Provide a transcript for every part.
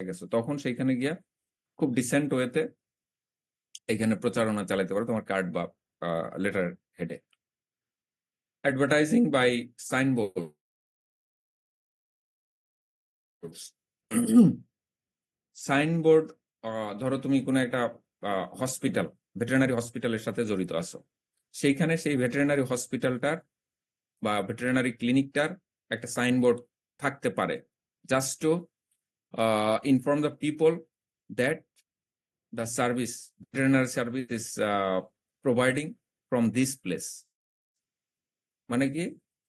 গেছো, তখন সেইখানে গিয়া খুব ডিসেন্ট ওয়েতে এখানে প্রচারণা চালাতে পারো তোমার কার্ড বা লেটার হেডে। Advertising by signboard. সাইনবোর্ড, ধরো তুমি কোনো একটা হসপিটাল, ভেটেরিনারি হসপিটালের সাথে জড়িত আছো, সেইখানে সেই ভেটেরিনারি হসপিটালটার বা ভেটেরিনারি ক্লিনিকটার একটা সাইনবোর্ড থাকতে পারে, just to inform the people that the service, veterinary service is providing from this place. মানে কি,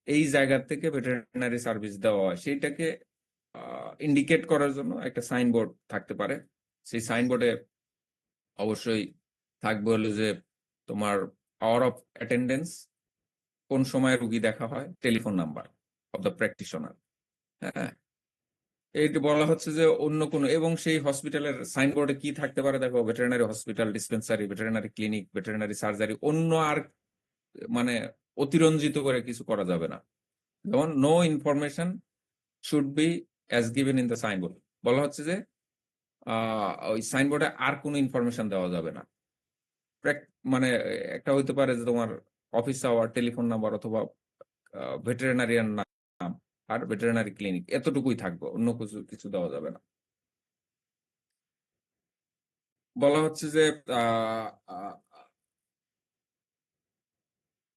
এই জায়গা থেকে ভেটেরিনারি সার্ভিস দেওয়া হয়, সেইটাকে ইন্ডিকেট করার জন্য একটা সাইনবোর্ড থাকতে পারে। সেই সাইনবোর্ডে অবশ্যই থাকবে হলো যে তোমার আওয়ার অফ অ্যাটেন্ডেন্স, কোন সময় রুগী দেখা হয়, telephone number of the practitioner. হ্যাঁ, এইটা বলা হচ্ছে যে অন্য কোনো, এবং সেই হসপিটালের সাইনবোর্ডে কি থাকতে পারে দেখো, veterinary hospital, dispensary, veterinary clinic, veterinary surgery, অন্য আর মানে অতিরঞ্জিত করে কিছু করা যাবে না। যেমন no information should be as given in the signboard, বলা হচ্ছে যে ওই সাইনবোর্ডে আর কোনো ইনফরমেশন দেওয়া যাবে না। মানে একটা হইতে পারে যে তোমার অফিস আওয়ার, টেলিফোন নাম্বার, অথবা ভেটেরিনারিয়ান নাম আর ভেটেরিনারি ক্লিনিক, এতটুকুই থাকবে, অন্য কিছু কিছু দেওয়া যাবে না। বলা হচ্ছে যে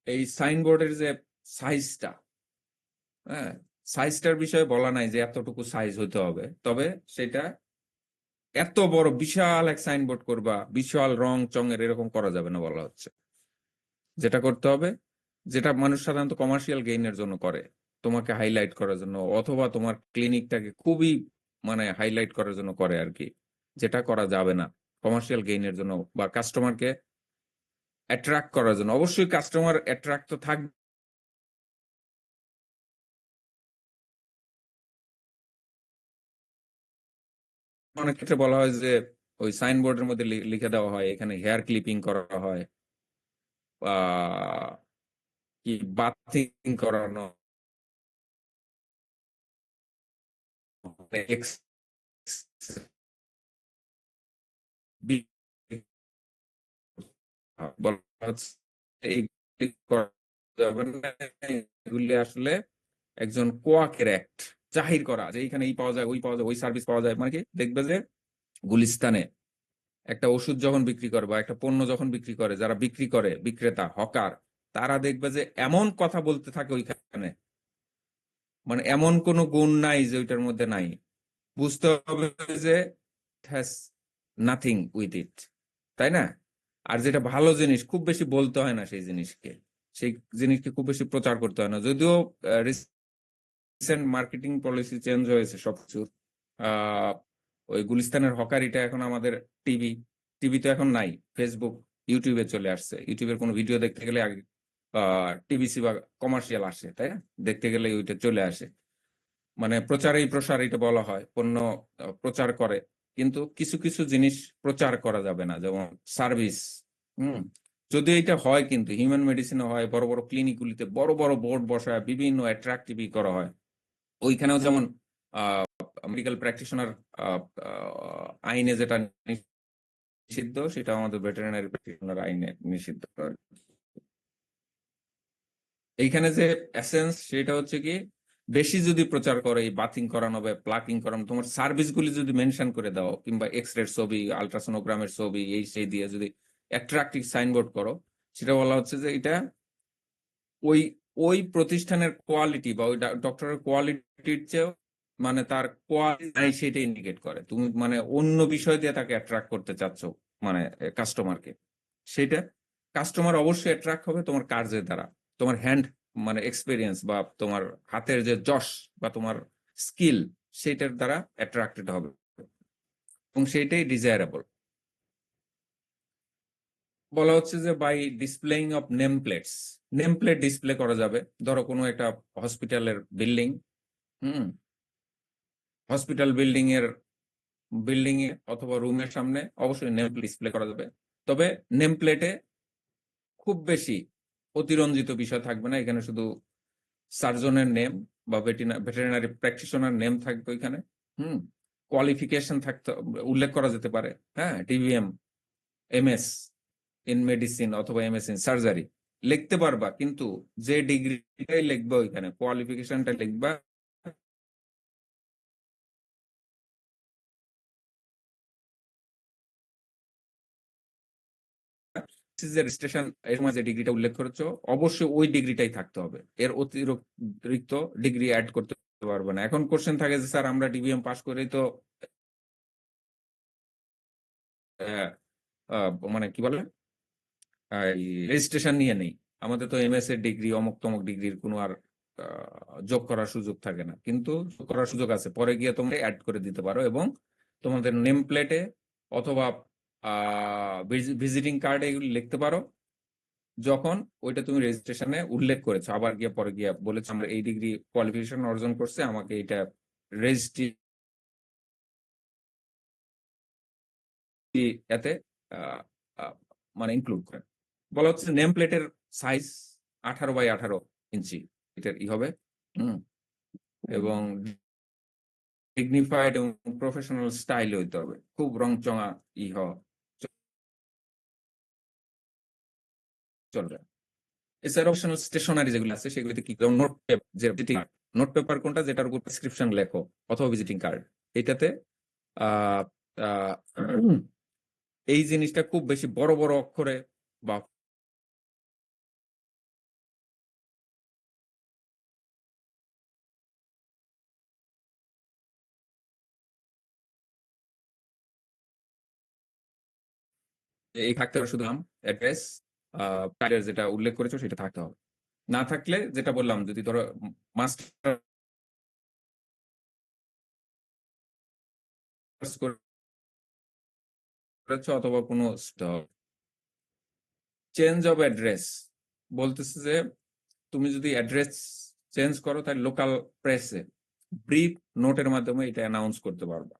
এই সাইনবোর্ডের যে সাইজটা, হ্যাঁ, সাইজটার বিষয়ে বলা নাই যে এতটুকু সাইজ হতে হবে, তবে সেটা এত বড় বিশাল এক সাইনবোর্ড করবা, বিশাল রং চঙের এরকম করা যাবে না বলা হচ্ছে। যেটা করতে হবে, যেটা মানুষ সাধারণত কমার্শিয়াল গেইনের জন্য করে, তোমাকে হাইলাইট করার জন্য, অথবা তোমার ক্লিনিকটাকে খুবই মানে হাইলাইট করার জন্য করে আর কি, যেটা করা যাবে না কমার্শিয়াল গেইনের জন্য বা কাস্টমারকে অ্যাট্রাক্ট করার জন্য। অবশ্যই কাস্টমার অ্যাট্রাক্ট তো থাকবে, অনেক ক্ষেত্রে বলা হয় যে ওই সাইনবোর্ডের মধ্যে লিখে দেওয়া হয় এখানে হেয়ার ক্লিপিং করা হয়, কি বাথিং করানো, এগুলি আসলে একজন কোয়াকের অ্যাক্ট জাহির করা, যে এইখানে এই পাওয়া যায়, ওই পাওয়া যায়, ওই সার্ভিস পাওয়া যায়। মানে কি, দেখবে যে গুলিস্তানে একটা ওষুধ যখন বিক্রি করে বা একটা পণ্য যখন বিক্রি করে, যারা বিক্রি করে, বিক্রেতা, হকার, তারা দেখবে যে এমন কথা বলতে থাকে ওইখানে, মানে এমন কোনো গুণ নাই যে ওইটার মধ্যে নাই। বুঝতে হবে যে হ্যাজ নাথিং উইথ ইট, তাই না? আর যেটা ভালো জিনিস, খুব বেশি বলতে হয় না সেই জিনিসকে, সেই জিনিসকে খুব বেশি প্রচার করতে হয় না। যদিও রিসেন্ট মার্কেটিং পলিসি চেঞ্জ হয়েছে সবকিছুর, আহ ওই গুলিস্তানের হকারিটা এখন আমাদের টিভি, টিভি তো এখন নাই, ফেসবুক, ইউটিউবে চলে আসছে। ইউটিউবের কোনো ভিডিও দেখতে গেলে আগে টিভিসি বা কমার্শিয়াল আসে, তাই না? দেখতে গেলে ওইটা চলে আসে। মানে প্রচারেই প্রসার এটা বলা হয়, পণ্য প্রচার করে, কিন্তু কিছু কিছু জিনিস প্রচার করা যাবে না, যেমন সার্ভিস। হুম, যদি এটা হয়, কিন্তু হিউম্যান মেডিসিনে হয়, বড় বড় ক্লিনিকগুলিতে বড় বড় বোর্ড বসায় বিভিন্ন অ্যাট্রাক্টিভ করা হয়, ওইখানেও যেমন মেডিকেল প্র্যাকটিশনার আইনে যেটা নিষিদ্ধ, সেটা আমাদের ভেটেরিনারি প্র্যাকটিশনার আইনে নিষিদ্ধ। এইখানে যে এসেন্স, সেটা হচ্ছে কি, বেশি যদি প্রচার করে এই বাথিং করানো বা প্লাকিং করানো, তোমার সার্ভিসগুলি যদি মেনশন করে দাও, কিংবা এক্সরের ছবি, আলট্রাসোনোগ্রামের ছবি, এই সেই দিয়ে যদি অ্যাট্রাক্টিভ সাইনবোর্ড করো, সেটা বলা হচ্ছে যে এটা ওই ওই প্রতিষ্ঠানের কোয়ালিটি বা ওই ডক্টরের কোয়ালিটির চেয়েও, মানে তার কোয়ালিটি সেটা ইন্ডিকেট করে। তুমি মানে অন্য বিষয় দিয়ে তাকে অ্যাট্রাক্ট করতে চাচ্ছ, মানে কাস্টমারকে, সেটা কাস্টমার অবশ্যই অ্যাট্রাক্ট হবে তোমার কাজের দ্বারা, তোমার হ্যান্ড মানে এক্সপিরিয়েন্স বা তোমার হাতের যে যশ বা তোমার স্কিল, সেটার দ্বারা অ্যাট্রাক্টেড হবে, এবং সেইটাই ডিজায়ারেবল। বলা হচ্ছে যে by displaying of name plates, name plate display করা যাবে। ধরো কোনো একটা হসপিটালের বিল্ডিং, হুম, হসপিটাল বিল্ডিং এ অথবা রুমের সামনে অবশ্যই নেম ডিসপ্লে করা যাবে, তবে নেম প্লেটে খুব বেশি অতিরঞ্জিত বিষয় থাকবে না। এখানে শুধু সার্জনের নেম বা ভেটেরিনারি প্র্যাকটিশনার নেম থাকবে ওইখানে। হুম, কোয়ালিফিকেশন থাকতে উল্লেখ করা যেতে পারে। হ্যাঁ, ডিবিএম, এমএস ইন মেডিসিন অথবা এমএস ইন সার্জারি লিখতে পারবা, কিন্তু যে ডিগ্রিটাই লিখবা ওইখানে কোয়ালিফিকেশনটা লিখবা যে রেজিস্ট্রেশন এর মাঝে ডিগ্রিটা উল্লেখ করেছো অবশ্যই ওই ডিগ্রিটাই থাকতে হবে, এর অতিরিক্ত ডিগ্রি অ্যাড করতে পারবে না। এখন কোশ্চেন থাকে যে স্যার আমরা ডিবিএম পাস করেই তো মানে কি বলে রেজিস্ট্রেশন নিয়ে নেই, আমাদের তো এমএস এর ডিগ্রি অমুক তমুক ডিগ্রির কোনো আর যোগ করার সুযোগ থাকে না। কিন্তু যোগ করার সুযোগ আছে, পরে গিয়ে তোমরা অ্যাড করে দিতে পারো এবং তোমাদের নেম প্লেটে অথবা ভিজিটিং কার্ডে এগুলি লিখতে পারো যখন ওইটা তুমি রেজিস্ট্রেশনে উল্লেখ করেছো, আবার গিয়ে পরে গিয়ে বলেছো আমরা এই ডিগ্রি কোয়ালিফিকেশন অর্জন করছে, আমাকে এটা রেজিস্ট্রি এতে আহ, আহ, মানে ইনক্লুড করে। বলা হচ্ছে নেম প্লেটের সাইজ 18x18 ইঞ্চি এটার হবে। হুম, এবং ডিগনিফাইড এবং প্রফেশনাল স্টাইল হইতে হবে, খুব রংচঙা হওয়া চলবে। এছাড়া অপশনাল স্টেশনারি যেগুলো আছে সেগুলিতে কি নোট যে নোট পেপার কোনটা যেটার উপর প্রেসক্রিপশন লেখো অথবা ভিজিটিং কার্ড, এটাতে আহ আহ, এই জিনিসটা খুব বেশি বড় বড় অক্ষরে বা এই থাকতে হবে, শুধু নাম, অ্যাড্রেস, যেটা উল্লেখ করেছো সেটা থাকতে হবে। না থাকলে যেটা বললাম, যদি ধরো মাস্টার্স করেছো অথবা কোনো চেঞ্জ অফ অ্যাড্রেস বলতেছে যে তুমি যদি অ্যাড্রেস চেঞ্জ করো তাহলে লোকাল প্রেসে ব্রিফ নোটের মাধ্যমে এটা অ্যানাউন্স করতে পারবা।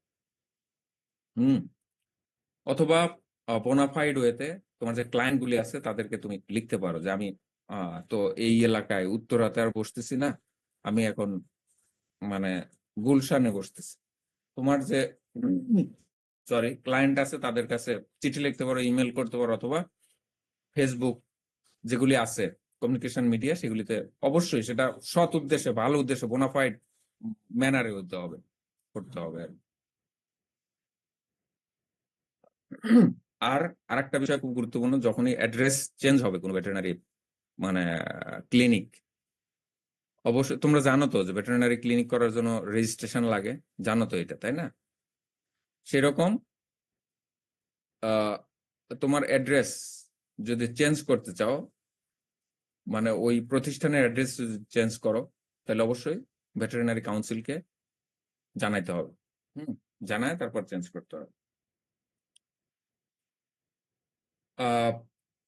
হুম, অথবা বোনাফাইড ওয়েতে তোমার যে ক্লায়েন্ট গুলি আছে তাদেরকে তুমি লিখতে পারো যে আমি তো এই এলাকায় উত্তরাতে আর বসতেছি না, আমি এখন মানে গুলশানে বসতেছি। তোমার যে সরি ক্লায়েন্ট আছে তাদের কাছে চিঠি লিখতে পারো, ইমেল করতে পারো, অথবা ফেসবুক যেগুলি আছে কমিউনিকেশন মিডিয়া সেগুলিতে অবশ্যই সেটা সৎ উদ্দেশ্যে ভালো উদ্দেশ্যে বোনাফাইড ম্যানারে হতে হবে, করতে হবে। আর আরেকটা বিষয় খুব গুরুত্বপূর্ণ, যখনই অ্যাড্রেস চেঞ্জ হবে কোনো ভেটেরিনারি মানে ক্লিনিক, অবশ্যই তোমরা জানো তো যে ভেটেরিনারি ক্লিনিক করার জন্য রেজিস্ট্রেশন লাগে, জানো তো এটা, তাই না? সেরকম আহ, তোমার অ্যাড্রেস যদি চেঞ্জ করতে চাও, মানে ওই প্রতিষ্ঠানের অ্যাড্রেস যদি চেঞ্জ করো, তাহলে অবশ্যই ভেটেরিনারি কাউন্সিলকে জানাইতে হবে। হুম, জানায় তারপর চেঞ্জ করতে হবে।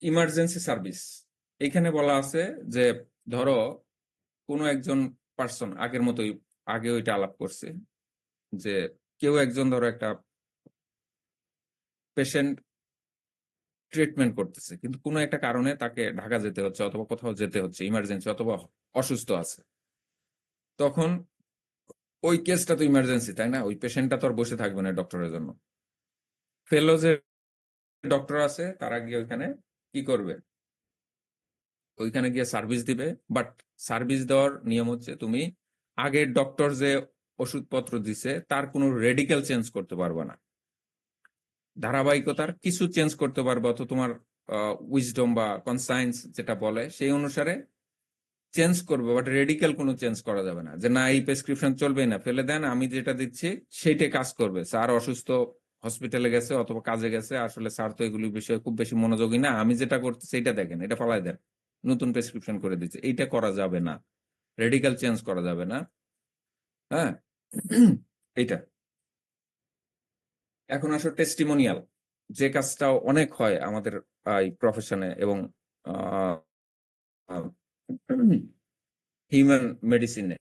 ইমার্জেন্সি সার্ভিস এখানে বলা আছে যে ধরো কোনো একজন পার্সন আগের মতোই, আগে ওইটা আলাপ করছে যে কেউ একজন ধরো একটা পেশেন্ট ট্রিটমেন্ট করতেছে, কিন্তু কোনো একটা কারণে তাকে ঢাকা যেতে হচ্ছে অথবা কোথাও যেতে হচ্ছে ইমার্জেন্সি, অথবা অসুস্থ আছে, তখন ওই কেসটা তো ইমার্জেন্সি, তাই না? ওই পেশেন্টটা তো আর বসে থাকবে না ডক্টরের জন্য। ফেলো যে ডক্টর আছে তারা গিয়ে ওইখানে কি করবে, ওইখানে গিয়ে সার্ভিস দিবে। বাট সার্ভিস দেওয়ার নিয়ম হচ্ছে তুমি আগের ডক্টর যে ওষুধপত্র দিছে তার কোনো রেডিক্যাল চেঞ্জ করতে পারবে না, ধারাবাহিকতার কিছু চেঞ্জ করতে পারবে, অথবা তোমার উইজডম বা কনসায়েন্স যেটা বলে সেই অনুসারে চেঞ্জ করবে, বাট রেডিক্যাল কোনো চেঞ্জ করা যাবে না যে না এই প্রেসক্রিপশন চলবে না, ফেলে দেন, আমি যেটা দিচ্ছি সেইটাই কাজ করবে। স্যার অসুস্থ, হসপিটালে গেছে অথবা কাজে গেছে, আসলে স্যার তো এগুলি বিষয়ে খুব বেশি মনোযোগী না, আমি যেটা করতে সেইটা দেখেন, এটা ফলাই দেন, নতুন প্রেসক্রিপশন করে দিচ্ছে, এইটা করা যাবে না, রেডিক্যাল চেঞ্জ করা যাবে না। হ্যাঁ, এইটা। এখন আসলে টেস্টিমোনিয়াল, যে কাজটা অনেক হয় আমাদের এই প্রফেশনে এবং হিউম্যান মেডিসিনে।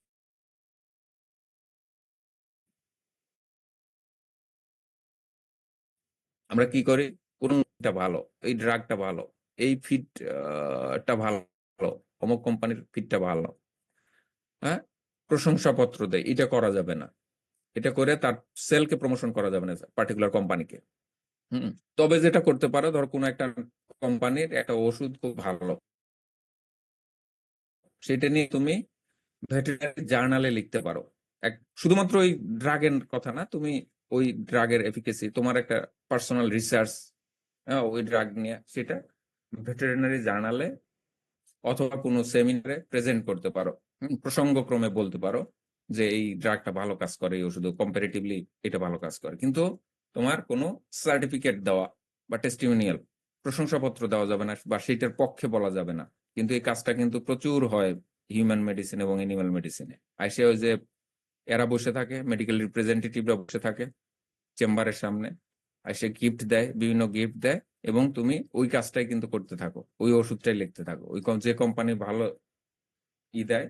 আমরা কি করি, কোনটা ভালো, এই ড্রাগটা ভালো, এই ফিটটা ভালো, অমুক কোম্পানির ফিটটা ভালো, হ্যাঁ, প্রশংসাপত্র দেয়, এটা করা যাবে না। এটা করে তার সেলকে প্রমোশন করা যাবে না পার্টিকুলার কোম্পানিকে। তবে যেটা করতে পারো, ধর কোনো একটা কোম্পানির একটা ওষুধ খুব ভালো, সেটা নিয়ে তুমি ভেটেরিনারি জার্নালে লিখতে পারো। শুধুমাত্র ওই ড্রাগের কথা না, তুমি ওই ড্রাগের এফিকেসি, তোমার একটা পার্সোনাল রিসার্চ ওই ড্রাগ নিয়ে, সেটা ভেটেরিনারি জার্নালে অথবা কোনো সেমিনারে প্রেজেন্ট করতে পারো। প্রসঙ্গক্রমে বলতে পারো যে এই ড্রাগটা ভালো কাজ করে, এই ওষুধ কম্পারেটিভলি এটা ভালো কাজ করে। কিন্তু তোমার কোনো সার্টিফিকেট দেওয়া বা টেস্টিমোনিয়াল, প্রশংসাপত্র দেওয়া যাবে না বা সেটার পক্ষে বলা যাবে না। কিন্তু এই কাজটা কিন্তু প্রচুর হয় হিউম্যান মেডিসিন এবং এনিম্যাল মেডিসিনে। আইসে ওই যে এরা বসে থাকে, মেডিকেল রিপ্রেজেন্টেটিভরা বসে থাকে চেম্বারের সামনে, এসে গিফট দেয়, বিভিন্ন গিফট দেয়, এবং তুমি ওই কাজটাই কিন্তু করতে থাকো, ওই ওষুধটাই লিখতে থাকো, ওই যে কোম্পানি ভালো দেয়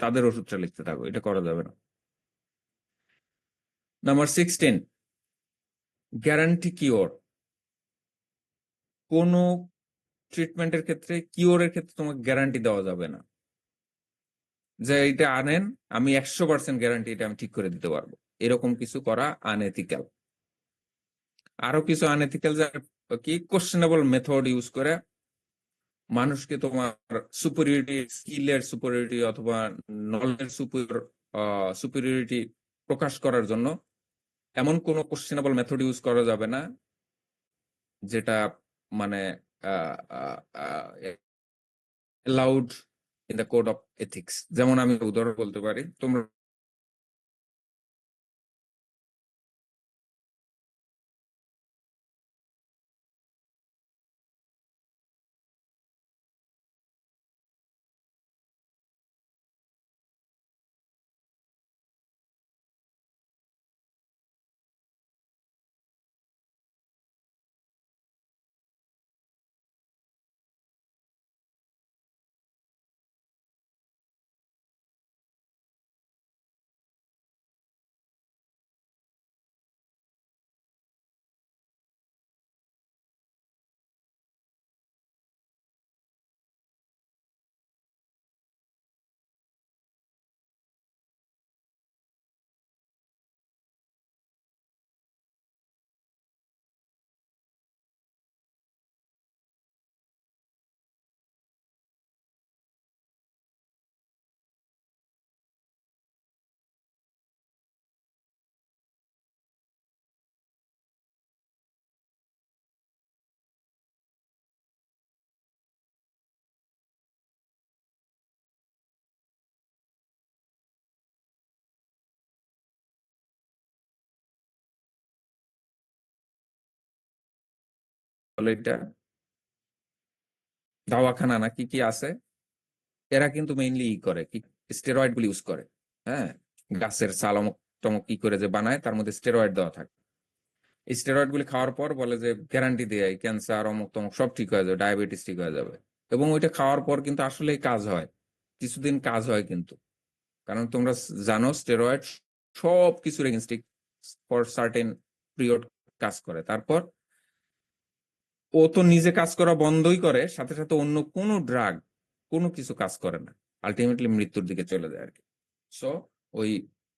তাদের ওষুধটা লিখতে থাকো। এটা করা যাবে না। Number 16, guarantee cure. কোন ট্রিটমেন্টের ক্ষেত্রে, কিওরের ক্ষেত্রে তোমাকে গ্যারান্টি দেওয়া যাবে না যে এটা আনেন আমি 100% গ্যারান্টি এটা আমি ঠিক করে দিতে পারবো। এরকম কিছু করা আনএথিক্যাল। আরো কিছু আনএথিক্যাল, কি কোশ্চেনেবল মেথড ইউজ করে মানুষকে তোমার সুপিরিয়রিটি, স্কিলের সুপিরিয়রিটি অথবা নলেজের সুপিরিয়রিটি প্রকাশ করার জন্য এমন কোন কোশ্চেনেবল মেথড ইউজ করা যাবে না যেটা মানে allowed in the code of ethics. যেমন আমি উদাহরণ বলতে পারি, তোমরা এটা দাওয়াখানা না কি কি আছে, এরা কিন্তু মেইনলি করে কি, স্টেরয়েড গুলি ইউজ করে। হ্যাঁ, গাছের ছাল অমুক টমক কি করে যে বানায়, তার মধ্যে স্টেরয়েড দেওয়া থাকে। এই স্টেরয়েড গুলি খাওয়ার পর বলে যে গ্যারান্টি দেয় ক্যান্সার অমুক তমুক সব ঠিক হয়ে যাবে, ডায়াবেটিস ঠিক হয়ে যাবে। এবং ওইটা খাওয়ার পর কিন্তু আসলেই কাজ হয়, কিছুদিন কাজ হয় কিন্তু। কারণ তোমরা জানো স্টেরয়েড সব কিছুর এগেনস্ট ফর সার্টেন পিরিয়ড কাজ করে, তারপর ও তো নিজে কাজ করা বন্ধই করে, সাথে সাথে অন্য কোনো ড্রাগ কোনো কিছু কাজ করে না, আলটিমেটলি মৃত্যুর দিকে চলে যায় আর কি। সো ওই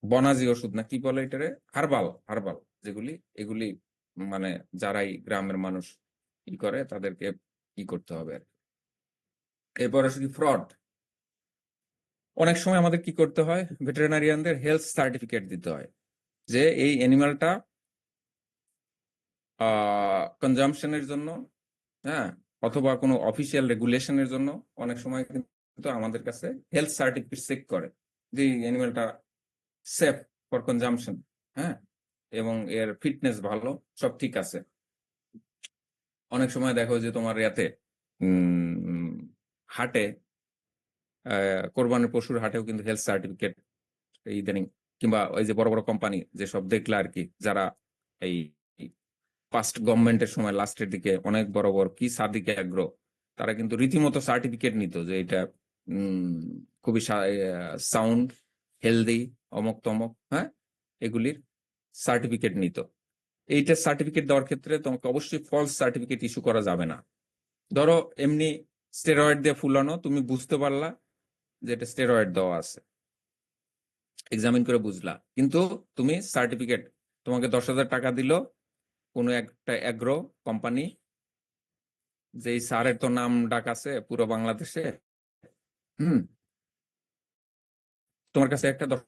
বনাজি ওষুধ না কি বলে এটারে, হার্বাল হার্বাল যেগুলি, এগুলি মানে যারাই গ্রামের মানুষ কি করে তাদেরকে কি করতে হবে আর কি। এরপর আসলে কি ফ্রড। অনেক সময় আমাদের কি করতে হয়, ভেটেরিনারিয়ানদের হেলথ সার্টিফিকেট দিতে হয় যে এই অ্যানিমালটা কনজাম্পশনের জন্য, হ্যাঁ, অথবা কোনো অফিসিয়াল রেগুলেশনের জন্য অনেক সময় কিন্তু আমাদের কাছে হেলথ সার্টিফিকেট চেক করে যে অ্যানিমালটা সেফ ফর কনজাম্পশন, হ্যাঁ, এবং এর ফিটনেস ভালো, সব ঠিক আছে। অনেক সময় দেখো যে তোমার ইয়াতে হাটে, কোরবানির পশুর হাটেও কিন্তু হেলথ সার্টিফিকেট ইদানিং, কিংবা ওই যে বড় বড় কোম্পানি যেসব দেখলে আর কি, যারা এই পাস্ট গভর্নমেন্টের সময় লাস্টের দিকে অনেক বড় বড় কি সাদিকে আগ্রহ, তারা কিন্তু রীতিমতো সার্টিফিকেট নিত যে এটা খুবই সাউন্ড, হেলদি, অমক তমক, হ্যাঁ, এগুলির সার্টিফিকেট নিত। এইটা সার্টিফিকেট দেওয়ার ক্ষেত্রে তোমাকে অবশ্যই ফলস সার্টিফিকেট ইস্যু করা যাবে না। ধরো এমনি স্টেরয়েড দিয়ে ফুলানো, তুমি বুঝতে পারলা যে এটা স্টেরয়েড দেওয়া আছে, এক্সামিন করে বুঝলা, কিন্তু তুমি সার্টিফিকেট, তোমাকে 10,000 টাকা দিল কোনো একটা অ্যাগ্রো কোম্পানি, যেই স্যারের তো নাম ডাক আছে পুরো বাংলাদেশে। হুম, তোমার কাছে একটা 10,000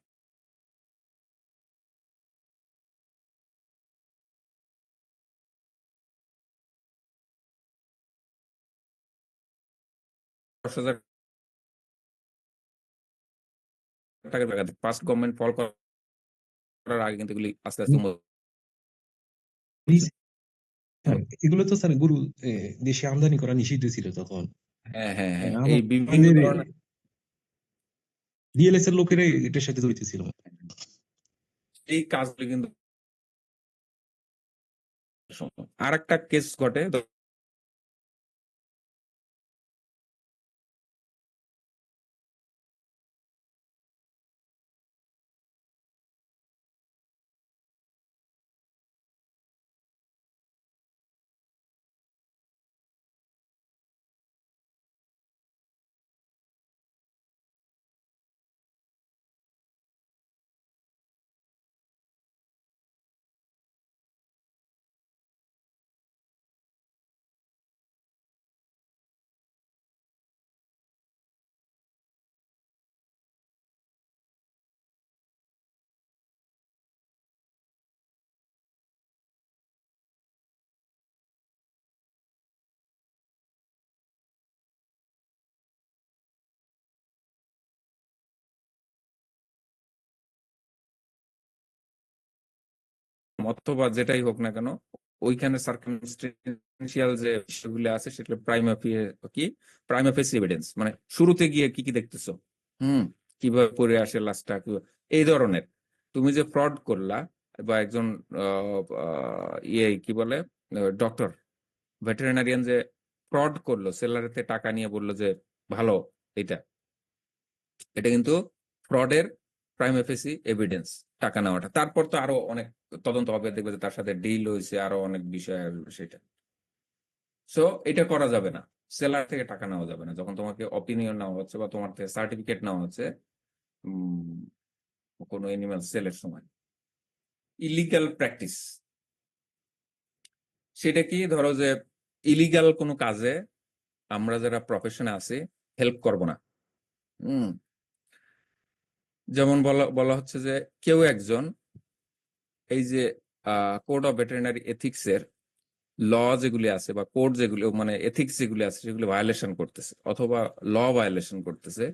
টাকার টাকা ফার্স্ট গভর্নমেন্ট ফল করার আগে কিন্তু এগুলি আস্তে আস্তে স্যার, এগুলো তো স্যার গরু দেশে আমদানি করা নিষিদ্ধ ছিল তখন। হ্যাঁ হ্যাঁ হ্যাঁ, এই বিভিন্ন আমাদের ধরনের ডিএলএস এর লোকেরা এটার সাথে জড়িত ছিল। এই কাজগুলি কিন্তু। আর একটা কেস ঘটে, 2 অথবা যেটাই হোক না কেন, ওইখানে সার্কামস্টেন্সিয়াল যে বিষয়গুলো আছে সেটা প্রাইমা ফেসি এভিডেন্স, মানে শুরুতে গিয়ে কি কি দেখতেছো, কিভাবে পড়ে আসে লাশটা, এই ধরনের। তুমি যে ফ্রড করলা, বা একজন কি বলে ডক্টর, ভেটেরিনারিয়ান যে ফ্রড করলো, সেলারেতে টাকা নিয়ে বললো যে ভালো, এটা এটা কিন্তু ফ্রডের প্রাইম এফেসি এভিডেন্স, টাকা নেওয়াটা। তারপর তো আরো অনেক তদন্ত হবে, দেখবে যে তার সাথে ডিল হয়েছে, আরো অনেক বিষয় আসবে সেটা। সো এটা করা যাবে না, সেলার থেকে টাকা নেওয়া যাবে না যখন তোমাকে অপিনিয়ন নেওয়া হচ্ছে বা তোমার থেকে সার্টিফিকেট নেওয়া হচ্ছে কোনো এনিম্যাল সেলের সময়। ইলিগাল প্র্যাকটিস, সেটা কি, ধরো যে ইলিগাল কোনো কাজে আমরা যারা প্রফেশনে আছি হেল্প করব না। হম, যেমন বলা বলা হচ্ছে যে কেউ একজন এই যে কোড অফ ভেটেরিনারি এথিক্স এর ল যেগুলি আছে, বা কোড যেগুলি মানে এথিক্স যেগুলি আছে, সেগুলি ভায়োলেশন করতেছে অথবা ল ভায়োলেশন করতেছে,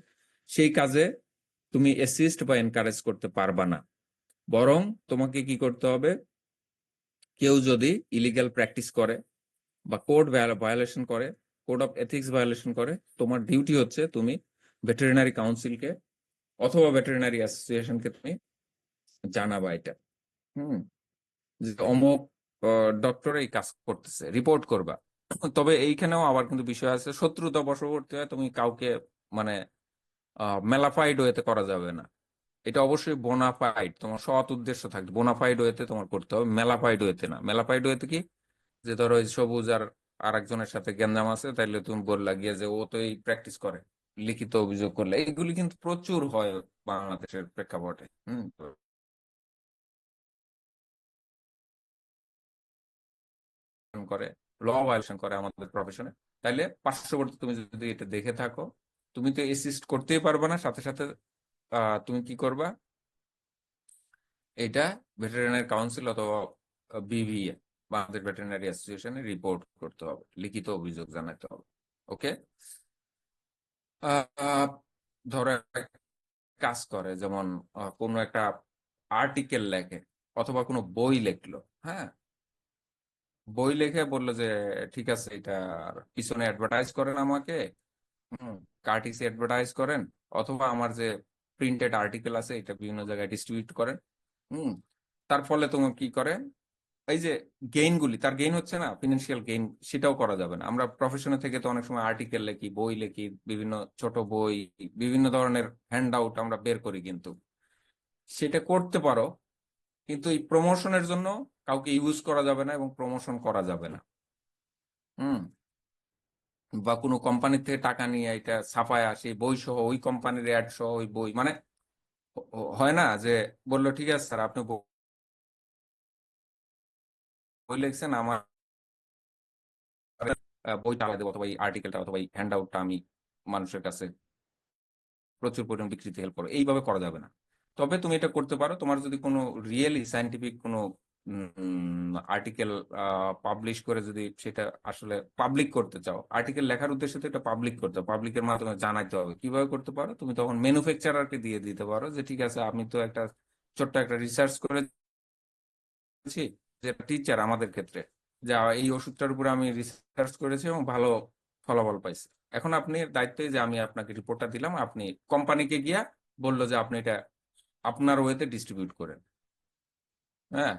সেই কাজে তুমি অ্যাসিস্ট বা এনকারেজ করতে পারবা না। বরং তোমাকে কি করতে হবে, কেউ যদি ইলিগাল প্র্যাকটিস করে বা কোড ভায়োলেশন করে, কোড অফ এথিক্স ভায়োলেশন করে, তোমার ডিউটি হচ্ছে তুমি ভেটেরিনারি কাউন্সিলকে অথবা ভেটেরিনারি অ্যাসোসিয়েশনকে তুমি জানাবা এটা। হুম, যে অমুক ডক্টর এই কাজ করতেছে, রিপোর্ট করবা। তবে এইখানেও আবার কিন্তু বিষয় আছে, শত্রুতা বশবর্তী হয় তুমি কাউকে, মানে মেলাফাইড ওয়েতে করা যাবে না। এটা অবশ্যই বোনাফাইড, তোমার সৎ উদ্দেশ্য থাকবে, বোনাফাইড ওয়েতে তোমার করতে হবে, মেলাফাইড ওয়েতে না। মেলাফাইড ওয়েতে কি, যে ধরো এই সবুজ আর আরেকজনের সাথে গ্যাঞ্জাম আছে, তাইলে তুমি বললা গিয়ে যে ও তো এই প্র্যাকটিস করে, লিখিত অভিযোগ করলে। এইগুলি কিন্তু প্রচুর হয় বাংলাদেশের প্রেক্ষাপটে। করে, ল ভায়োলেশন করে আমাদের প্রফেশনে, তাইলে পার্শ্ববর্তী তুমি যদি এটা দেখে থাকো, তুমি তো অ্যাসিস্ট করতেই পারবে না, সাথে সাথে তুমি কি করবা, এটা ভেটেরিনারি কাউন্সিল অথবা বিভিএ বা আমাদের ভেটেরিনারি অ্যাসোসিয়েশনে রিপোর্ট করতে হবে, লিখিত অভিযোগ জানাতে হবে। ওকে, ধরো একটা কাজ করে, যেমন কোনো একটা আর্টিকেল লেখে অথবা কোনো বই লেখলো। হ্যাঁ, বই লিখে বললো যে ঠিক আছে, এটা পিছনে অ্যাডভার্টাইজ করেন আমাকে, কার্টিসে অ্যাডভার্টাইজ করেন, অথবা আমার যে প্রিন্টেড আর্টিকেল আছে এটা বিভিন্ন জায়গায় ডিস্ট্রিবিউট করেন। হুম, তার ফলে তোমার কি করে, এই যে গেইন গুলি, তার গেইন হচ্ছে না, ফিনান্সিয়াল গেইন, সেটাও করা যাবে না। আমরা প্রফেশনে থেকে তো অনেক সময় আর্টিকেল লিখি, বই লিখি, বিভিন্ন ছোট বই, বিভিন্ন ধরনের হ্যান্ড আউট আমরা বের করি, কিন্তু সেটা করতে পারো, কিন্তু এই প্রমোশনের জন্য কাউকে ইউজ করা যাবে না এবং প্রমোশন করা যাবে না। হুম, বা কোনো কোম্পানির থেকে টাকা নিয়ে এটা ছাপায় আসে বই সহ, ওই কোম্পানির অ্যাড সহ ওই বই, মানে হয় না যে বললো ঠিক আছে স্যার আপনি বই লিখছেন, আমার বইটা আলাদা দেবো অথবা এই আর্টিকেলটা অথবা এই হ্যান্ড আউটটা আমি মানুষের কাছে প্রচুর পরিমাণ বিক্রিতে হেল্প করো, এইভাবে করা যাবে না। তবে তুমি এটা করতে পারো, তোমার যদি কোনো রিয়েলি সায়েন্টিফিক কোনো আর্টিকেল পাবলিশ করে যদি সেটা আসলে পাবলিক করতে চাও, আর্টিকেল লেখার উদ্দেশ্যে তো এটা পাবলিক করতে হবে, পাবলিকের মাধ্যমে জানাইতে হবে। কিভাবে করতে পারো, তুমি তখন ম্যানুফ্যাকচারারকে দিয়ে দিতে পারো যে ঠিক আছে আমি তো একটা ছোট্ট একটা রিসার্চ করেছি, যে টিচার আমাদের ক্ষেত্রে, যা এই ওষুধটার উপরে আমি রিসার্চ করেছি এবং ভালো ফলাফল পাইছি। এখন আপনি দায়িত্বে যে আমি আপনাকে রিপোর্টটা দিলাম, আপনি কোম্পানিকে গিয়া বললো যে আপনি এটা আপনার ওয়েতে ডিস্ট্রিবিউট করেন। হ্যাঁ,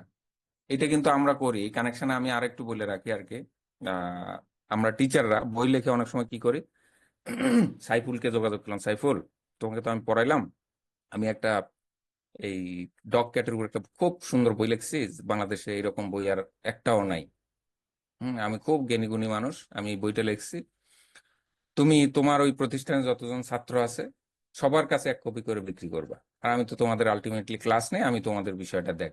এটা কিন্তু আমরা করি। এই কানেকশনে আমি আরেকটু বলে রাখি আর কি। আহ, আমরা টিচাররা বই লিখে অনেক সময় কি করি, সাইফুলকে যোগাযোগ করলাম, সাইফুল তোমাকে তো আমি পড়াইলাম, আমি একটা এই ডগ ক্যাটের উপর একটা খুব সুন্দর বই লিখছি, বাংলাদেশে এরকম বই আর একটাও নাই। আমি খুব জ্ঞানী গুণী মানুষ, আমি এই বইটা লিখছি, তুমি তোমার ওই প্রতিষ্ঠানে যতজন ছাত্র আছে সবার কাছে এক কপি করে বিক্রি করবা, আর আমি তো তোমাদের আলটিমেটলি ক্লাস নেই, আমি তোমাদের বিষয়টা দেখ।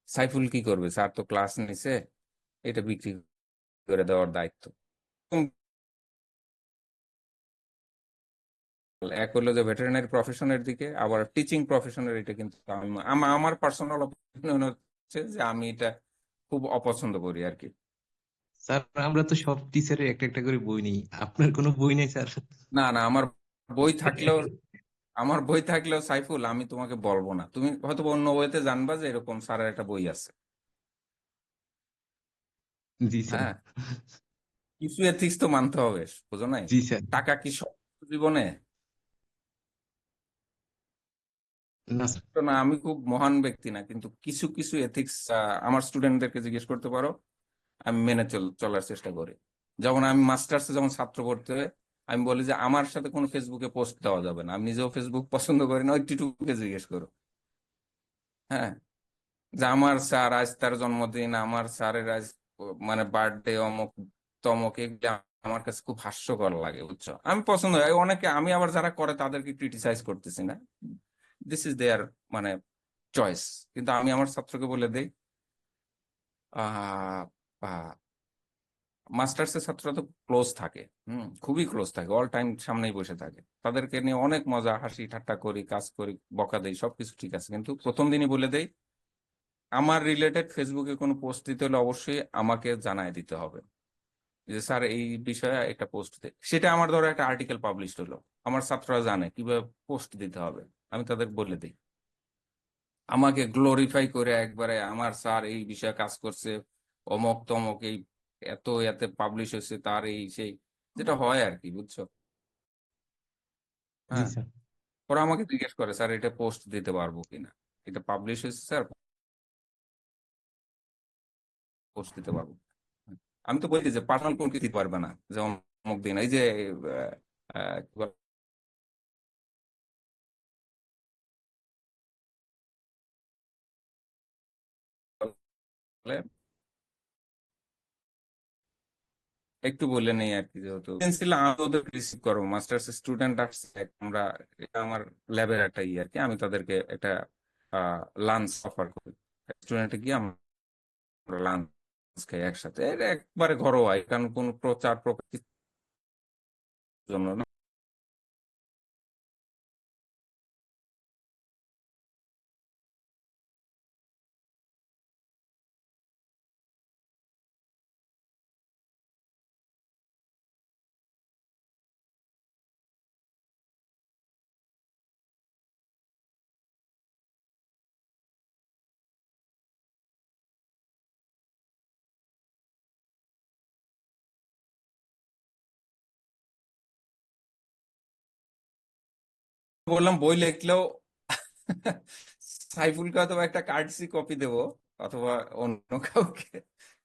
সাইফুল কি করবে, স্যার তো ক্লাস নিছে, এটা বিক্রি করে দেওয়ার দায়িত্ব। উম, এক হলো যে ভেটেরিনারি প্রফেশনের দিকে, আবার টিচিং প্রফেশনের, এটা কিন্তু আমি আমার পার্সোনাল অপিনিয়ন হচ্ছে যে আমি এটা খুব অপছন্দ করি আর কি। স্যার আমরা তো সব টিচারের একটা একটা করে বই নেই, আপনার কোনো বই নেই স্যার? না না, বই থাকলেও আমার বই থাকলেও সাইফুল আমি তোমাকে বলবো না, তুমি হয়তো অন্য বইতে জানবা যে এরকম স্যারের একটা বই আছে। জি স্যার। হ্যাঁ, কিছু এথিক্স তো মানতে হবে, বুঝো নাই? জি স্যার। টাকা কি সব জীবনে? না স্যার। তো না, আমি খুব মহান ব্যক্তি না, কিন্তু কিছু কিছু এথিক্স আমার স্টুডেন্টদেরকে জিজ্ঞেস করতে পারো, আমি মেনে চলার চেষ্টা করি। যেমন আমি মাস্টার্সে যখন ছাত্র পড়তে হয়, আমি বলি যে আমার সাথে কোনো ফেসবুকে পোস্ট দেওয়া যাবে না, আমি নিজেও ফেসবুক পছন্দ করি না, ওই টিটুকে জিজ্ঞেস করো। হ্যাঁ, যে আমার স্যার আজ তার জন্মদিন, আমার স্যারের আজ মানে বার্থডে, অমুক তমক, এগুলো আমার কাছে খুব হাস্যকর লাগে, বুঝছো? আমি পছন্দ হয় অনেকে, আমি আবার যারা করে তাদেরকে ক্রিটিসাইজ করতেছি না, দিস ইজ দেয়ার মানে চয়েস। কিন্তু আমি আমার ছাত্রকে বলে দেই, আহ মাস্টার্সের ছাত্ররা তো ক্লোজ থাকে, খুবই ক্লোজ থাকে, অল টাইম সামনেই বসে থাকে, তাদেরকে নিয়ে অনেক মজা হাসি ঠাট্টা করি, কাজ করি, বকা দেই, সবকিছু ঠিক আছে, কিন্তু প্রথম দিনই বলে দেই আমার রিলেটেড ফেসবুকে কোনো পোস্ট দিতে হলে অবশ্যই আমাকে জানায় দিতে হবে যে স্যার এই বিষয়ে একটা পোস্ট দে। সেটা আমার ধরো একটা আর্টিকেল পাবলিশ হলো, আমার ছাত্ররা জানে কিভাবে পোস্ট দিতে হবে, আমি তাদের বলে দিই। আমাকে গ্লোরিফাই করে একবারে আমার স্যার এই বিষয়ে কাজ করছে, অমক তমক, এই এত এতে পাবলিশ হয়েছে তার এই সেই, যেটা হয় আর কি, বুঝছো? জি হ্যাঁ, স্যার। ওরা আমাকে জিজ্ঞেস করে স্যার এটা পোস্ট দিতে পারবো কিনা, এটা পাবলিশ হয়েছে স্যার, পোস্ট দিতে পারবো? আমি তো বলছি যে পার্সোনাল কোন কিছু দিতে পারবে না, যে অমুক দিন এই যে কি বলে, একটু বলে নেই আর কি, যেহেতু পেন্সিল আমি ওদের রিসিভ করবো, মাস্টার্স স্টুডেন্ট আসছে, আমরা এটা আমার ল্যাবের একটা ইয়ে আর কি, আমি তাদেরকে একটা লাঞ্চ অফার করি, স্টুডেন্টে গিয়ে আমরা লাঞ্চ খাই একসাথে, এটা একবারে ঘরোয়া, কারণ কোনো প্রচার প্রকাশের জন্য না। বললাম বই লিখলেও সাইফুলকে হয়তো একটা কার্ডসি কপি দেবো অথবা অন্য কাউকে,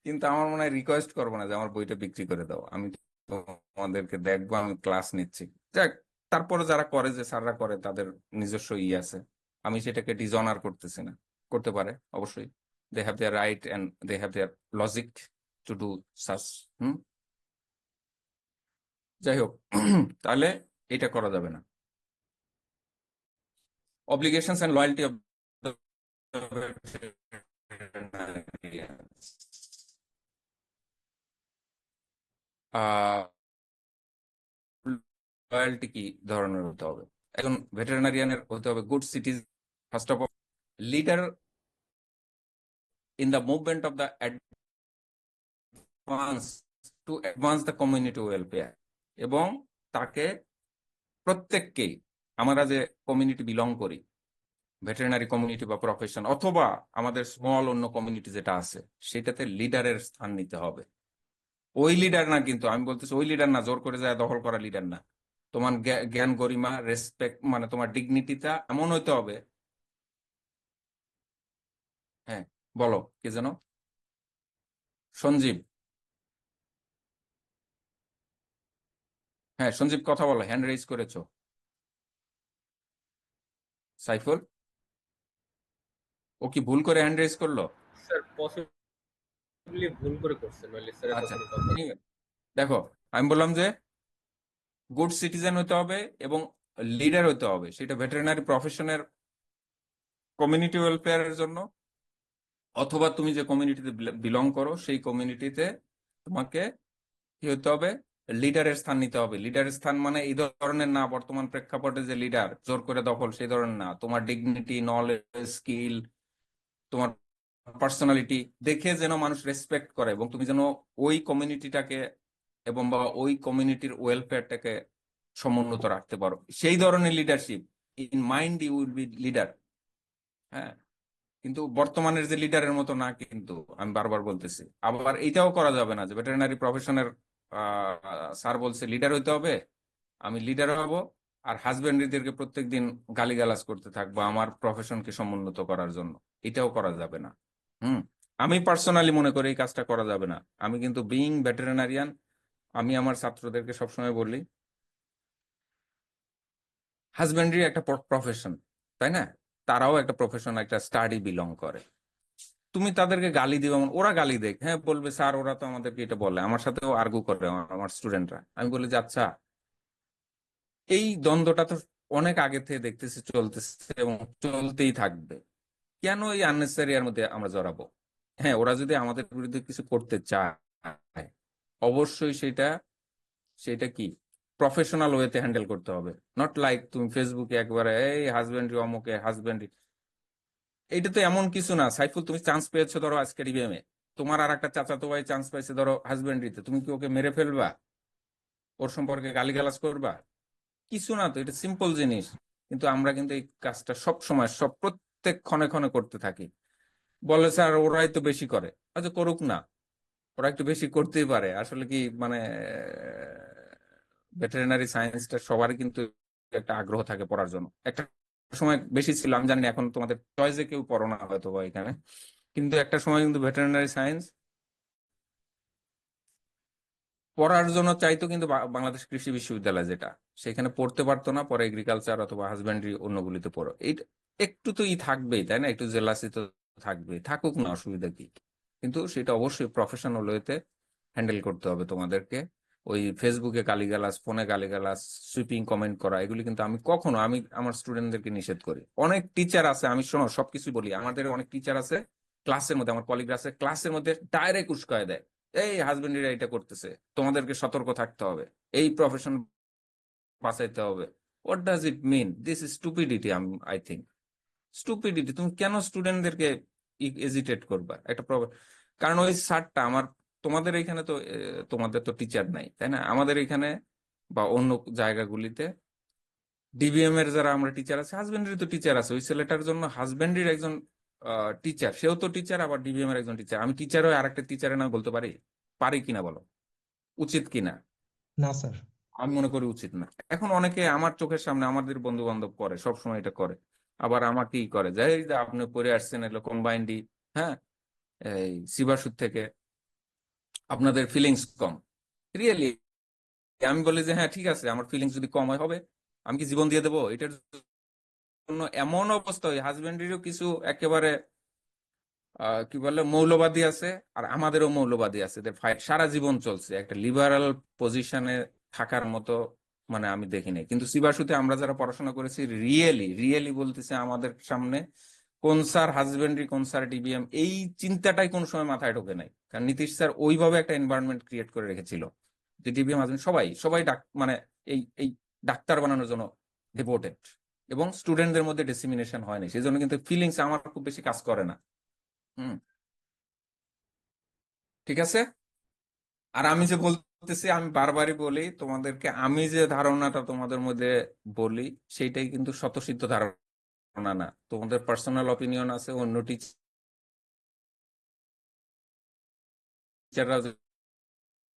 কিন্তু আমার মনে হয় রিকোয়েস্ট করবো না যে আমার বইটা বিক্রি করে দাও, আমি তোমাদেরকে দেখবো, আমি ক্লাস নিচ্ছি। যাক, তারপরে যারা করে, যে স্যাররা করে, তাদের নিজস্ব ই আছে, আমি সেটাকে ডিসঅনার করতেছি না, করতে পারে অবশ্যই, they have their right and they have their logic to do such. হুম, যাই হোক তাহলে এটা করা যাবে না। obligations and loyalty of the veterinarians. Loyalty কি ধরনের হতে হবে? একজন ভেটেরিনারিয়ানের হতে হবে good citizen, first of all leader in the movement of the advance to advance the community welfare, এবং তাকে প্রত্যেককেই, আমরা যে কমিউনিটি বিলং করি, ভেটেরিনারি কমিউনিটি বা প্রফেশন অথবা আমাদের স্মল অন্য কমিউনিটি যেটা আছে, সেটাতে লিডারের স্থান নিতে হবে। ওই লিডার না, কিন্তু আমি বলতেছি ওই লিডার না, জোর করে যায় দখল করা লিডার না। তোমার জ্ঞান গরিমা রেসপেক্ট, মানে তোমার ডিগনিটিটা এমন হইতে হবে। হ্যাঁ, বলো কি যেন? সঞ্জীব, হ্যাঁ সঞ্জীব কথা বলো, হ্যান্ড রেজ করেছো। সাইফুল, ও কি ভুল করে হ্যান্ড রেজ করলো? স্যার পসিবলি ভুল করে করছেন, নইলে স্যার এত আচ্ছা, কোনো কথা না। দেখো আমি বললাম যে গুড সিটিজেন হতে হবে এবং লিডার হতে হবে, সেটা ভেটেরিনারি প্রফেশনের কমিউনিটি ওয়েলফেয়ারের জন্য, অথবা তুমি যে কমিউনিটিতে বিলং করো সেই কমিউনিটিতে তোমাকে কি হতে হবে? লিডারের স্থান নিতে হবে। লিডারের স্থান মানে এই ধরনের না, বর্তমান প্রেক্ষাপটে যে লিডার জোর করে দখল, সেই ধরনের না। তোমার ডিগনিটি, নলেজ, স্কিল, তোমার পার্সোনালিটি দেখে যেন মানুষ রেসপেক্ট করে, এবং তুমি যেন ওই কমিউনিটিটাকে এবং বা ওই কমিউনিটির ওয়েলফেয়ারটাকে সমুন্নত রাখতে পারো, সেই ধরনের leadership. In mind you will be leader. হ্যাঁ, কিন্তু বর্তমানের যে লিডারের মতো না, কিন্তু আমি বারবার বলতেছি। আবার এইটাও করা যাবে না যে ভেটেরিনারি প্রফেশনের স্যার বলছে লিডার হইতে হবে, আমি লিডার হব, আর হাজবেন্ডদেরকে প্রত্যেকদিন গালিগালাজ করতে থাকবো আমার প্রফেশনকে সমুন্নত করার জন্য। এটাও করা যাবে না। হুম, আমি পার্সোনালি মনে করি এই কাজটা করা যাবে না। আমি কিন্তু বিইং ভেটেরিনারিয়ান, আমি আমার ছাত্রদেরকে সবসময় বলি হাজবেন্ডারি একটা প্রফেশন, তাই না? তারাও একটা প্রফেশন, একটা স্টাডি বিলং করে। তুমি তাদেরকে গালি দিবে, ওরা গালি দেখ, হ্যাঁ বলবে স্যার ওরা তো আমাদেরকে এটা বলে, আমার সাথেও আর্গু করে আমার স্টুডেন্টরা। আমি বলি যে আচ্ছা, এই দ্বন্দ্বটা তো অনেক আগে থেকে দেখতেছি চলতেছে এবং চলতেই থাকবে, কেন এই আননেসেসারি এর মধ্যে আমরা জড়াবো? হ্যাঁ, ওরা যদি আমাদের বিরুদ্ধে কিছু করতে চায়, অবশ্যই সেটা সেটা কি প্রফেশনাল ওয়েতে হ্যান্ডেল করতে হবে। নট লাইক তুমি ফেসবুকে একবারে এই হাজবেন্ডরি অমুকে হাজবেন্ডরি। এইটা তো এমন কিছু না। সাইফুল, তুমি চান্স পেয়েছো ধরো আজকে ইভিএমে, তোমার আর একটা চাচাতো ভাই চান্স পাইছে ধরো হাজবেন্ডরিতে, তুমি কি ওকে মেরে ফেলবা? ওর সম্পর্কে গালিগালাজ করবা? কিছু না তো, এটা সিম্পল জিনিস। কিন্তু আমরা কিন্তু এই কাজটা সব সময় প্রত্যেক ক্ষণে ক্ষণে করতে থাকি। বলে স্যার ওরাই তো বেশি করে। আচ্ছা, করুক না, ওরা একটু বেশি করতেই পারে। আসলে কি মানে ভেটেরিনারি সায়েন্সটা সবারই কিন্তু একটা আগ্রহ থাকে পড়ার জন্য। একটা সময় বেশি ছিল, আমি জানি না এখন তোমাদের চয়েসে কেউ পড়ো না হয়তো বা এখানে, কিন্তু একটা সময় কিন্তু ভেটেরিনারি সায়েন্স পড়ার জন্য চাইতো, কিন্তু বাংলাদেশ কৃষি বিশ্ববিদ্যালয় যেটা, সেখানে পড়তে পারতো না, পরে এগ্রিকালচার অথবা হাজবেন্ডারি অন্যগুলিতে পড়ো। এই একটু তো থাকবেই, তাই না? একটু জেলাসি তো থাকবেই, থাকুক না, অসুবিধা কি? কিন্তু সেটা অবশ্যই প্রফেশনাল ওয়েতে হ্যান্ডেল করতে হবে তোমাদেরকে। ওই ফেসবুকে গালিগালাজ, ফোনে গালিগালাজ, সুইপিং কমেন্ট করা, এগুলি কিন্তু আমি আমার স্টুডেন্টদেরকে নিষেধ করি। অনেক টিচার আছে, আমি শোনো সবকিছু বলি, আমাদের অনেক টিচার আছে ক্লাসের মধ্যে, আমার কলিগরা আছে ক্লাসের মধ্যে ডাইরেক্ট উস্কায় দেয়, এই হাজবেন্ডেরা এটা করতেছে, তোমাদেরকে সতর্ক থাকতে হবে, এই প্রফেশন বাঁচাইতে হবে। What does it mean? This is stupidity. I think stupidity. তুমি কেন স্টুডেন্টদেরকে এজিটেট করবা একটা কারণ ওই স্যারটা আমার, তোমাদের এখানে তো তোমাদের তো টিচার নাই, তাই না? আমাদের এখানে বা অন্য জায়গাগুলিতে ডিবিএম এর যারা আমরা টিচার আছে, হাজবেন্ডের তো টিচার আছে, ওই ছেলেটার জন্য হাজবেন্ডের একজন টিচার, সেও তো টিচার, আবার ডিবিএম এর একজন টিচার। আমি টিচার হয়ে আরেকটা টিচারের নাম বলতে পারি? পারি কিনা বলো? উচিত কিনা? না স্যার। আমি মনে করি উচিত না। এখন অনেকে আমার চোখের সামনে আমাদের বন্ধু বান্ধব করে, সবসময় এটা করে, আবার আমাকেই করে যে এই যে আপনি পড়ে আসছেন এলো কম্বাইন্ডি, হ্যাঁ, এই সিবাসুর থেকে, আপনাদের ফিলিংস কম। রিয়েলি আমি বলি যে হ্যাঁ ঠিক আছে, আমার ফিলিংস যদি কম হয় হবে, আমি কি জীবন দিয়ে দেবো এটার জন্য? এমন অবস্থা ওই হাজবেন্ডেরও কিছু একেবারে কি বলে মৌলবাদী আছে, আর আমাদেরও মৌলবাদী আছে, এদের ফাইট সারা জীবন চলছে। একটা লিবারাল পজিশনে থাকার মতো মানে আমি দেখি নাই, কিন্তু সিবাসুতে আমরা যারা পড়াশোনা করেছি রিয়েলি রিয়েলি বলতেছে, আমাদের সামনে কোন স্যার হাজবেন্ডারি কোন স্যার ডিবিএম এই চিন্তাটাই কোন সময় মাথায় ঢোকে নাই। কারণ নীতিশ স্যার ওইভাবে একটা এনভায়রনমেন্ট ক্রিয়েট করে রেখেছিল যে ডিবিএম হাজবেন্ড সবাই সবাই মানে এই এই ডাক্তার বানানোর জন্য ডিভোটেড, এবং স্টুডেন্টদের মধ্যে ডিসিমিনেশন হয় না, সেই জন্য কিন্তু ফিলিংস আমার খুব বেশি কাজ করে না। হুম, ঠিক আছে। আর আমি যে বলতেছি, আমি বারবারই বলি তোমাদেরকে, আমি যে ধারণাটা তোমাদের মধ্যে বলি সেইটাই কিন্তু স্বতঃসিদ্ধ ধারণা না। তোমাদের পার্সোনাল অপিনিয়ন আছে, অন্য টিচাররা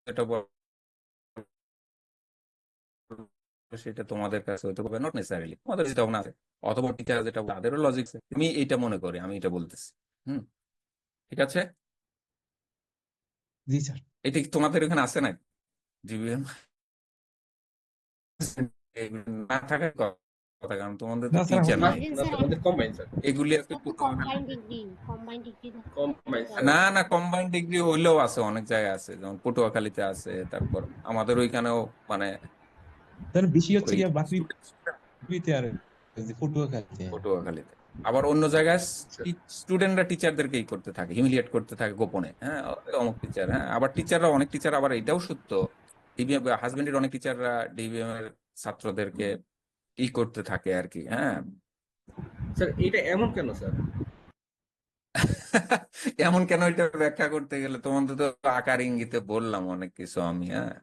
যেটা বলে সেটা তোমাদের কাছে হয়তো হবে নট নেসারিলি, তোমাদের যেটা ভাবনা আছে, অথবা টিচার যেটা বলে, তাদেরও লজিক। তুমি এইটা মনে করি, আমি এটা বলতেছি। হুম, ঠিক আছে। জি স্যার। এটা কি তোমাদের এখানে আছে না ডিবিএম না থাকার কথা, কারণ তোমাদের তো না স্যার টিচার আমাদের নাই, না থাকবেন না স্যার, তোমাদের কম্বাইন স্যার, এগুলি আছে এটা তো কম্বাইন্ড ডিগ্রি কম্বাইন থাকতে স্যার। না হবে। না, কম্বাইন্ড ডিগ্রি হইলেও আছে, অনেক জায়গায় আছে, যেমন পটুয়াখালীতে আছে, তারপর আমাদের ওইখানেও মানে স্যার বেশি হচ্ছে ওই গিয়া বাকরিতে আর যে পটুয়াখালীতে। পটুয়াখালীতে। আবার অন্য জায়গায় আচ্ছা স্টুডেন্টরা টিচারদেরকে করতে থাকে, হিমিলিয়েট করতে থাকে গোপনে, হ্যাঁ অমুক টিচার, হ্যাঁ আবার টিচাররা, অনেক টিচার, আবার এটাও সত্য, ডিবিএম হাজবেন্ডের অনেক টিচাররা ডিবিএম এর ছাত্রদেরকে করতে থাকে আর কি, হ্যাঁ। স্যার, এটা এমন কেন স্যার? এমন কেন, এটা ব্যাখ্যা করতে গেলে তোমাদের তো আকার ইঙ্গিতে বললাম অনেক কিছু আমি, হ্যাঁ।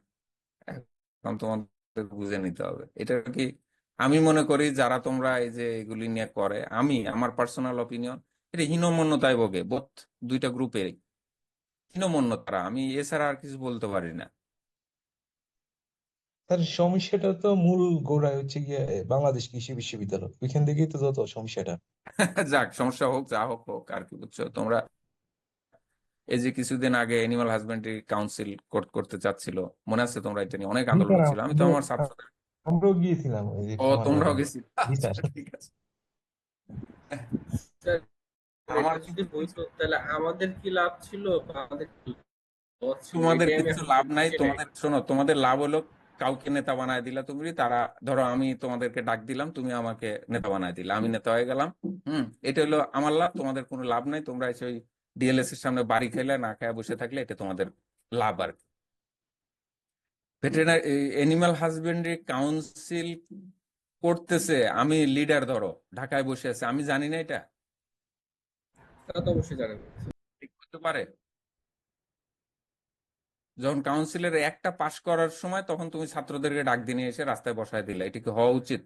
এখন তোমাদের বুঝে নিতে হবে এটা কি। আমি মনে করি যারা তোমরা এই যে এগুলি নিয়ে করে, আমি আমার পার্সোনাল অপিনিয়ন, এটা হীনমন্যতায় ভোগে বোধ, দুইটা গ্রুপেরই হীনমন্যতা, আমি এছাড়া আর কিছু বলতে পারি না। স্যার সমস্যাটা তো মূল গোড়ায় হচ্ছে গিয়ে বাংলাদেশ কৃষি বিশ্ববিদ্যালয়, ওইখান থেকেই তো যত সমস্যাটা। যাক, সমস্যা হোক, যা হোক হোক, আর কি বুঝছো তোমরা। এই যে কিছুদিন আগে এনিম্যাল হাজবেন্ডারি কাউন্সিল করতে চাচ্ছিল, মনে আছে তোমরা, এটা নিয়ে অনেক জি আন্দোলন স্যার, ছিল, আমি তো আমার ছাত্রদের। আমরাও গিয়েছিলাম ওই যে ও, তোমার তোমরাও ওখানে। গেছিলে? জি আচ্ছা, স্যার। ঠিক আছে। স্যার, আমার এটা যদি হইতো তাহলে আমাদের কি লাভ ছিল বা আমাদের কি লস ছিল, তোমাদের এটাই আমি কিছু এখন লাভ বলতে নাই, চাই না। তোমাদের শোনো, তোমাদের লাভ হলো কাউকে নেতা বানায় দিলা তুমি, তারা ধরো আমি তোমাদেরকে ডাক দিলাম, তুমি আমাকে নেতা বানায় দিলা, আমি নেতা হয়ে গেলাম। এটা হলো আমার লাভ, তোমাদের কোনো লাভ নাই, তোমরা এসে ওই ডিএলএস এর সামনে বাড়ি খাইলে, না খায় বসে থাকলে, এটা তোমাদের লাভ আর কি। ভেটেরিনারি এনিম্যাল হাজবেন্ডারি কাউন্সিল করতেছে, আমি লিডার, ধরো ঢাকায় বসে আছে, আমি জানি না এটা তারা তো অবশ্যই জানেন। ঠিক করতে পারে। যখন কাউন্সিলের একটা পাশ করার সময়, তখন তুমি ছাত্রদেরকে ডাক দিয়ে নিয়ে এসে রাস্তায় বসায় দিলে, এটা কি হওয়া উচিত?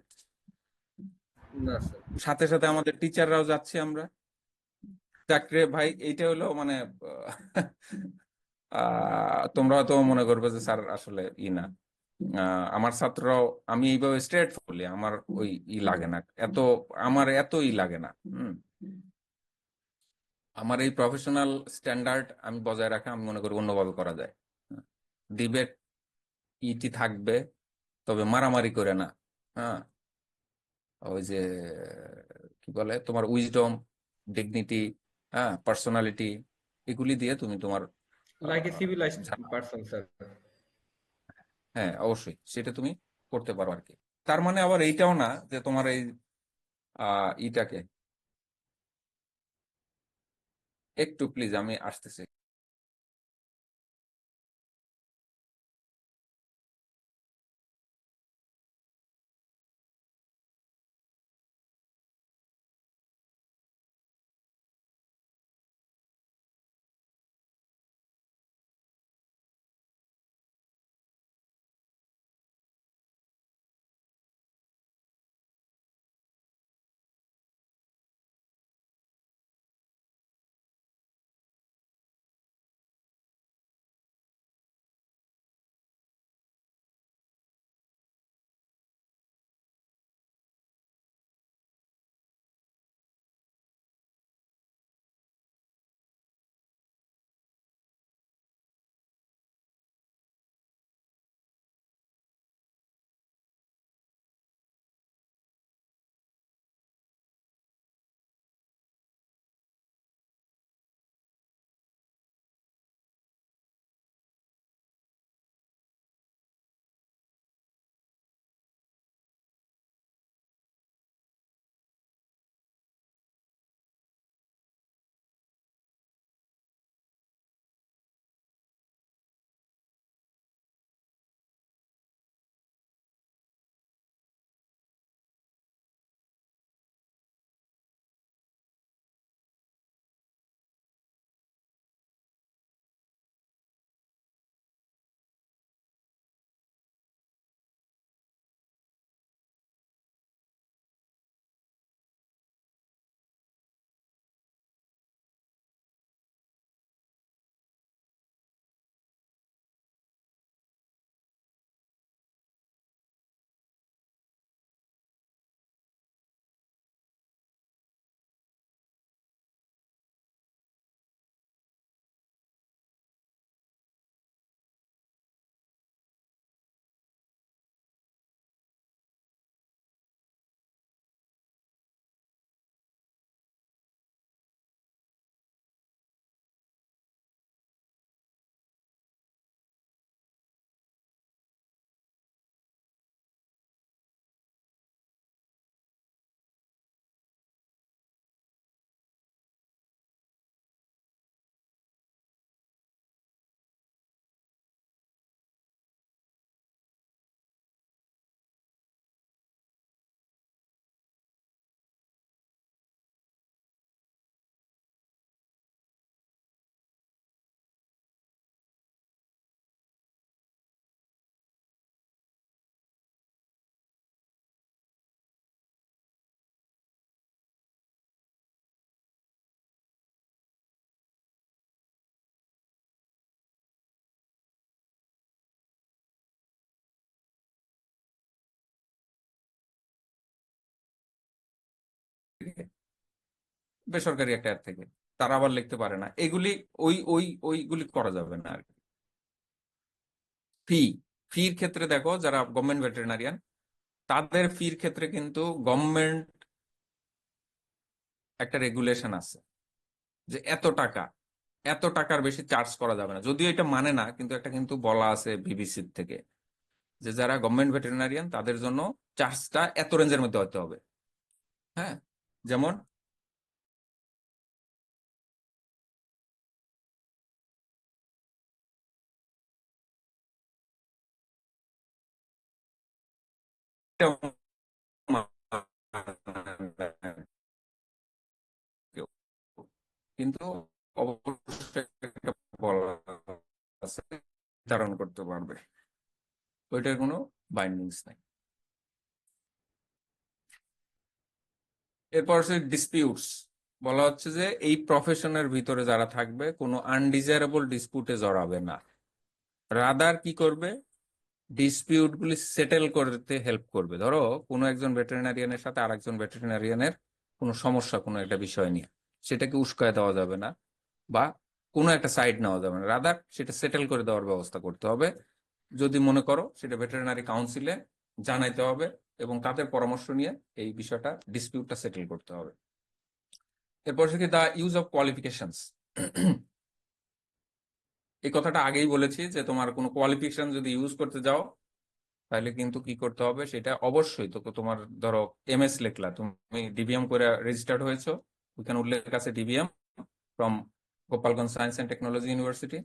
না স্যার, সাথে সাথে আমাদের টিচাররাও যাচ্ছি আমরা, চাকরি ভাই, এইটা হলো মানে তোমরা তো মনে করবে যে স্যার আসলে না। আমার ছাত্ররাও, আমি এইভাবে স্ট্রেট বলি, আমার ওই লাগে না এত, আমার এত লাগে না। আমার এই প্রফেশনাল স্ট্যান্ডার্ড আমি বজায় রাখা, আমি মনে করি অন্যভাবে করা যায়। ডিবেট থাকবে, তবে মারামারি করে না, হ্যাঁ। ওই যে কি বলে, তোমার উইজডম, ডিগনিটি, হ্যাঁ, পার্সোনালিটি, এগুলি দিয়ে তুমি তোমার লাইক এ সিভিলাইজড ঝামেলা, পারসন স্যার। হ্যাঁ অবশ্যই সেটা তুমি করতে পারো আর কি। তার মানে আবার এইটাও না যে তোমার এই ইটাকে, একটু প্লিজ আমি আসতেছি। বেসরকারি একটা অ্যাড থেকে, তারা আবার লিখতে পারে না, এগুলি ওইগুলি করা যাবে না আর কি। ফির ক্ষেত্রে দেখো, যারা গভর্নমেন্ট ভেটেরিনারিয়ান, তাদের ফির ক্ষেত্রে কিন্তু গভর্নমেন্ট একটা রেগুলেশন আছে যে এত টাকার বেশি চার্জ করা যাবে না, যদিও এটা মানে না, কিন্তু একটা কিন্তু বলা আছে বিবিসি থেকে যে যারা গভর্নমেন্ট ভেটেরিনারিয়ান তাদের জন্য চার্জটা এত রেঞ্জের মধ্যে হতে হবে। হ্যাঁ, যেমন কিন্তু অবশ্যই একটা বলা আছে ধারণ করতে পারবে, ওইটার কোনো বাইন্ডিংস নাই। এরপর হচ্ছে ডিসপিউটস। বলা হচ্ছে যে এই প্রফেশনের ভিতরে যারা থাকবে কোনো আনডিজায়ারেবল ডিসপিউটে জড়াবে না, রাদার কি করবে, ডিসপিউট গুলি সেটেল করতে হেল্প করবে। ধরো কোনো একজন ভেটেরিনারিয়ানের সাথে আরেকজন ভেটেরিনারিয়ানের কোনো সমস্যা কোনো একটা বিষয় নিয়ে, সেটাকে উস্কায় দেওয়া যাবে না বা কোনো একটা সাইড নেওয়া যাবে না, রাদার সেটা সেটেল করে দেওয়ার ব্যবস্থা করতে হবে। যদি মনে করো সেটা ভেটেরিনারি কাউন্সিলে জানাইতে হবে এবং তাদের পরামর্শ নিয়ে এই বিষয়টা ডিসপিউটটা সেটেল করতে হবে। এরপর হচ্ছে কি, দা ইউজ অফ কোয়ালিফিকেশনস। এই কথাটা আগেই বলেছি যে তোমার কোনো কোয়ালিফিকেশন যদি ইউজ করতে যাও তাহলে কিন্তু কি করতে হবে, সেটা অবশ্যই তো তোমার ধরো এমএস লিখলা, তুমি ডিবিএম করে রেজিস্টার্ড হয়েছো, ওখানে উল্লেখ আছে dBm from Gopalganj science and technology university,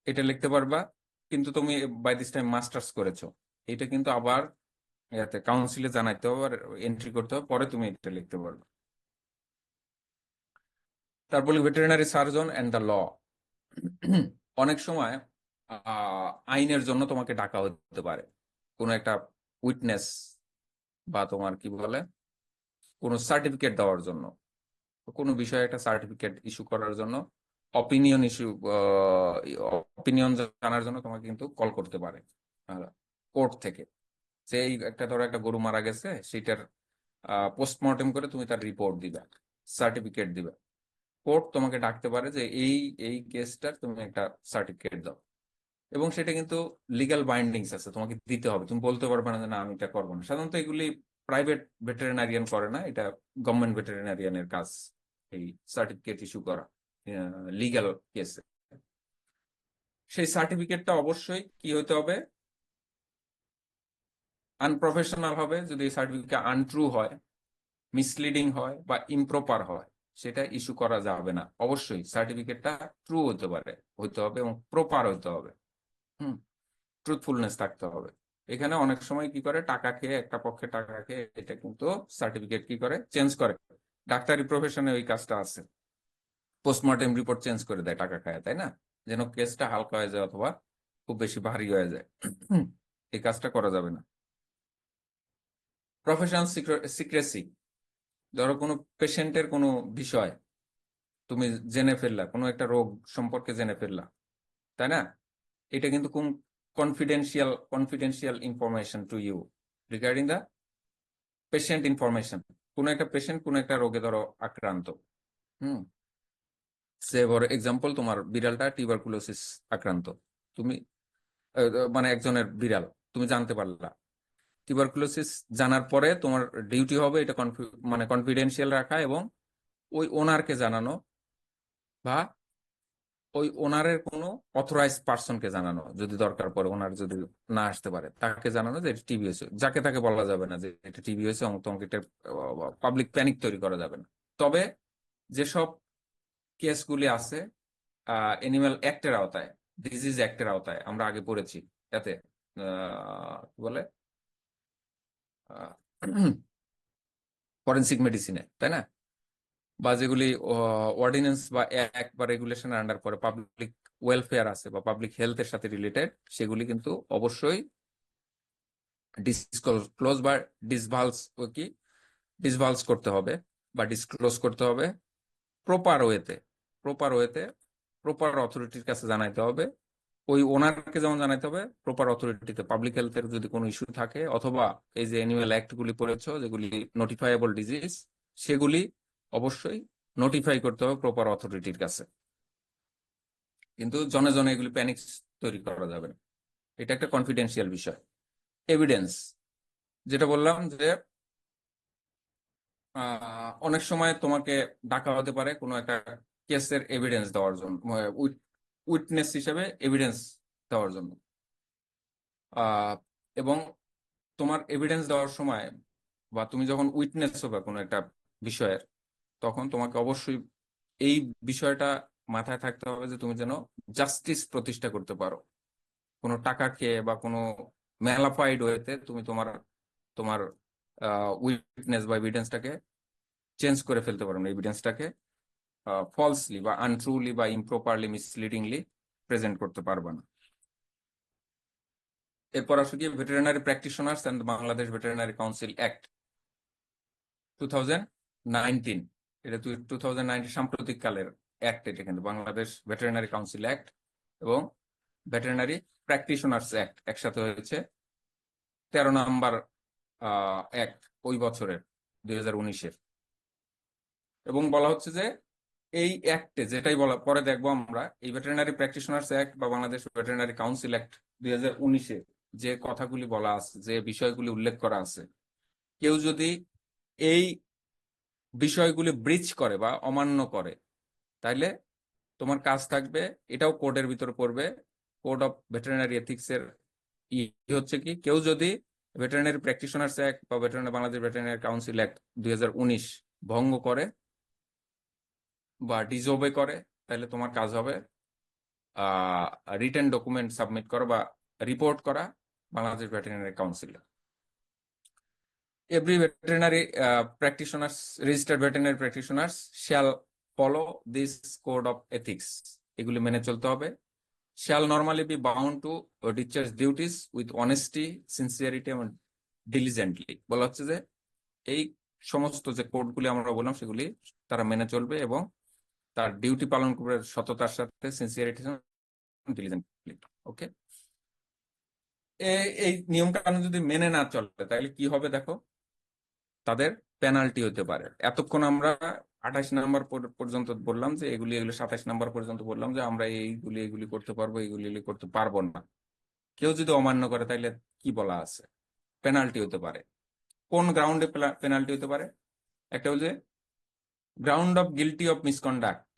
এটা লিখতে পারবা। কিন্তু তুমি বাই দিস টাইম মাস্টার্স করেছো, এটা কিন্তু আবার ইয়াতে কাউন্সিলে জানাইতে হবে আর এন্ট্রি করতে হবে, পরে তুমি এটা লিখতে পারবে। তারপরে veterinary surgeon and the law. অনেক সময় আইনের জন্য তোমাকে ডাকা হতে পারে, কোনো একটা উইটনেস বা তোমার কি বলে কোনো সার্টিফিকেট দেওয়ার জন্য, কোনো বিষয়ে একটা সার্টিফিকেট ইস্যু করার জন্য, অপিনিয়ন জানার জন্য তোমাকে কিন্তু কল করতে পারে কোর্ট থেকে। যে এই একটা ধরো একটা গরু মারা গেছে, সেটার পোস্টমর্টেম করে তুমি তার রিপোর্ট দিবে, সার্টিফিকেট দিবে, কোর্ট তোমাকে ডাকতে পারে যে এই কেসটার তুমি একটা সার্টিফিকেট দাও, এবং সেটা কিন্তু লিগ্যাল বাইন্ডিংস আছে, তোমাকে দিতে হবে, তুমি বলতে পারবে না যে না আমি এটা করবো না। সাধারণত এগুলি প্রাইভেট ভেটেরিনারিয়ান করে না, এটা গভর্নমেন্ট ভেটেরিনারিয়ানের কাজ এই সার্টিফিকেট ইস্যু করা লিগ্যাল কেসে। সেই সার্টিফিকেটটা অবশ্যই কি হতে হবে, আনপ্রফেশনাল হবে। যদি এই সার্টিফিকেট আনট্রু হয়, মিসলিডিং হয় বা ইমপ্রপার হয়, সেটা ইস্যু করা যাবে না। অবশ্যই সার্টিফিকেটটা ট্রু হতে হবে এবং প্রপার হতে হবে। ট্রুথফুলনেস থাকতে হবে। এখানে অনেক সময় কি করে, টাকা খেয়ে, একটা পক্ষে টাকা খেয়ে এটা কিন্তু সার্টিফিকেট কি করে, চেঞ্জ করে। ডাক্তারি প্রফেশনে ওই কাজটা আছে, পোস্টমর্টেম রিপোর্ট চেঞ্জ করে দেয় টাকা খায়, তাই না, যেন কেসটা হালকা হয়ে যায় অথবা খুব বেশি ভারী হয়ে যায়। এই কাজটা করা যাবে না। Professional secrecy. ধরো কোনো পেশেন্টের কোনো বিষয় তুমি জেনে ফেললা, কোনো একটা রোগ সম্পর্কে জেনে ফেললা, তাই না, এটা কিন্তু কোন confidential information to you regarding the patient information. কোনো একটা পেশেন্ট কোনো একটা রোগে ধরো আক্রান্ত, সে ফর এক্সাম্পল তোমার বিড়ালটা টিউবারকুলোসিস আক্রান্ত, তুমি মানে একজনের বিড়াল তুমি জানতে পারলা, টিউবারকুলোসিস জানার পরে তোমার ডিউটি হবে এটা মানে কনফিডেন্সিয়াল রাখা এবং ওই ওনারকে জানানো বা ওই ওনারের কোনো অথরাইজ পার্সনকে জানানো, যদি দরকার পড়ে, ওনার যদি না আসতে পারে তাকে জানানো যে এটা টিবি হয়েছে। যাকে তাকে বলা যাবে না যে এটা টিবি হয়েছে, এবং তোমাকে এটা পাবলিক প্যানিক তৈরি করা যাবে না। তবে যেসব কেসগুলি আছে এনিম্যাল অ্যাক্টের আওতায়, ডিজিজ অ্যাক্টের আওতায়, আমরা আগে পড়েছি এতে কি বলে ফরেন্সিক মেডিসিনে, তাই না, বা যেগুলি অর্ডিন্যান্স বা অ্যাক্ট বা রেগুলেশনের আন্ডার পরে, পাবলিক ওয়েলফেয়ার আছে বা পাবলিক হেলথের সাথে রিলেটেড, সেগুলি কিন্তু অবশ্যই ডিসক্লোজ বা ডিসভালস করতে হবে বা ডিসক্লোজ করতে হবে প্রপার ওয়েতে। প্রপার অথরিটির কাছে জানাইতে হবে। ওই ওনারকে যেমন জানাইতে হবে, প্রপার অথরিটিতে, পাবলিক হেলথের যদি কোনো ইস্যু থাকে, অথবা এই যে অ্যানিমাল অ্যাক্ট গুলি পড়েছো যেগুলি নোটিফাইয়েবল ডিজিজ, সেগুলি অবশ্যই নোটিফাই করতে হবে প্রপার অথরিটির কাছে, কিন্তু জনে জনে এগুলি প্যানিক তৈরি করা যাবে না, এটা একটা কনফিডেন্সিয়াল বিষয়। এভিডেন্স, যেটা বললাম যে অনেক সময় তোমাকে ডাকা হতে পারে কোনো একটা কেসের এভিডেন্স দেওয়ার জন্য, উইটনেস হিসেবে এভিডেন্স দেওয়ার জন্য। এবং তোমার এভিডেন্স দেওয়ার সময় বা তুমি যখন উইটনেস হবে কোনো একটা বিষয়ের, তখন তোমাকে অবশ্যই এই বিষয়টা মাথায় থাকতে হবে যে তুমি যেন জাস্টিস প্রতিষ্ঠা করতে পারো। কোনো টাকা খেয়ে বা কোনো ম্যালাফাইড ওয়েতে তুমি তোমার তোমার উইটনেস বা এভিডেন্সটাকে চেঞ্জ করে ফেলতে পারো না, এভিডেন্সটাকে ফলসলি বা আনট্রুলি বা ইমপ্রপারলি মিসলিডিংলি প্রেজেন্ট করতে পারবে না। এরপর আসলে কি veterinary practitioners and Bangladesh veterinary council act 2019, এটা 2019 সাম্প্রতিক কালের অ্যাক্ট, এটা কিন্তু বাংলাদেশ ভেটেরিনারি কাউন্সিল অ্যাক্ট এবং ভেটেরিনারি প্র্যাকটিশনার্স অ্যাক্ট একসাথে হয়েছে 13 নম্বর অ্যাক্ট ওই বছরের 2019-এর। এবং বলা হচ্ছে যে এই অ্যাক্টে, যেটাই বলা পরে দেখবো আমরা, এই ভেটেরিনারি প্র্যাকটিশনার্স অ্যাক্ট বা বাংলাদেশ ভেটেরিনারি কাউন্সিল অ্যাক্ট 2019-এ যে কথাগুলি বলা আছে, যে বিষয়গুলি উল্লেখ করা আছে, কেউ যদি এই বিষয়গুলি ব্রিচ করে বা অমান্য করে, তাইলে তোমার কাজ থাকবে, এটাও কোডের ভিতরে পড়বে, কোড অফ ভেটেরিনারি এথিক্স এর হচ্ছে কি, কেউ যদি ভেটেরিনারি প্র্যাকটিশনার্স অ্যাক্ট বা বাংলাদেশ ভেটেরিনারি কাউন্সিল অ্যাক্ট 2019 ভঙ্গ করে বা ডিসওবে করে, তাহলে তোমার কাজ হবে রিটেন ডকুমেন্ট সাবমিট করা বা রিপোর্ট করা বাংলাদেশ ভেটেরিনারি কাউন্সিলে। Every veterinary practitioners, registered veterinary practitioners shall follow this code of ethics. এগুলি মেনে চলতে হবে। Shall normally be bound to discharge duties with honesty, sincerity and diligently. বলা হচ্ছে যে এই সমস্ত যে কোডগুলি আমরা বললাম সেগুলি তারা মেনে চলবে এবং তার ডিউটি পালন করবে সততার সাথে, সিনসিয়ারিটি ডিলিজেন্টলি। ওকে, এই নিয়ম কানুন যদি মেনে না চলে তাহলে কি হবে দেখো, তাদের পেনাল্টি হতে পারে। এতক্ষণ আমরা 28 নাম্বার পর্যন্ত বললাম যে এগুলি 27 নাম্বার পর্যন্ত বললাম যে আমরা এগুলি করতে পারবো, এগুলি করতে পারবো না। কেউ যদি অমান্য করে তাহলে কি বলা আছে, পেনাল্টি হতে পারে। কোন গ্রাউন্ডে পেনাল্টি হতে পারে? একটা হচ্ছে ground of guilty of misconduct.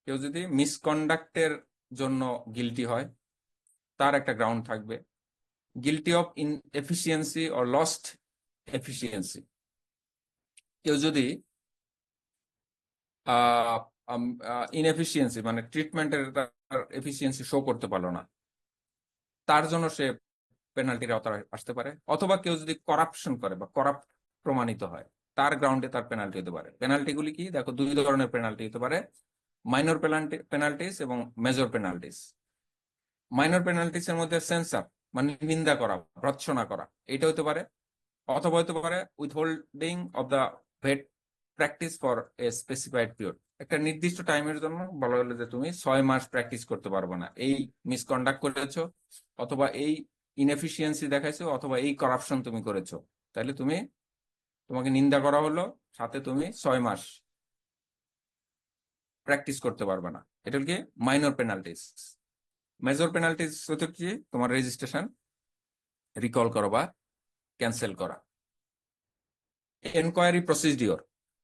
কেউ যদি মিসকন্ডাক্টের জন্য গিলটি হয়, তার একটা গ্রাউন্ড থাকবে। Guilty of inefficiency or lost efficiency, কেউ যদি ইনএফিসিয়েন্সি মানে ট্রিটমেন্টের এফিসিয়েন্সি শো করতে পারলো না, তার জন্য সে পেনাল্টির আওতায় আসতে পারে। অথবা কেউ যদি করাপশন করে বা করাপ্ট প্রমাণিত হয়, তার গ্রাউন্ডে তার পেনাল্টি হতে পারে। পেনাল্টিগুলি কি দেখো, দুই ধরনের পেনাল্টি হতে পারে, মাইনর পেনাল্টিস এবং মেজর পেনাল্টিস। মাইনর পেনাল্টিস এর মধ্যে সেন্সার মানে নিন্দা করা, ভর্ৎসনা করা, এটা হতে পারে। অথবা হতে পারে withholding of the vet practice for a specified period. একটা নির্দিষ্ট টাইমের জন্য বলা হলো যে তুমি 6 মাস প্র্যাকটিস করতে পারবে না, এই মিসকন্ডাক্ট করেছো অথবা এই ইনএফিসিয়েন্সি দেখাইছো অথবা এই করাপশন তুমি করেছো, তাহলে তোমাকে নিন্দা করা হলো, সাথে তুমি 6 মাস প্র্যাকটিস করতে পারবে না। এটা কি মাইনর পেনাল্টিস। মেজর পেনাল্টিস হচ্ছে কি তোমার রেজিস্ট্রেশন রিকল করা বা ক্যান্সেল করা। এনকোয়ারি প্রসিডিওর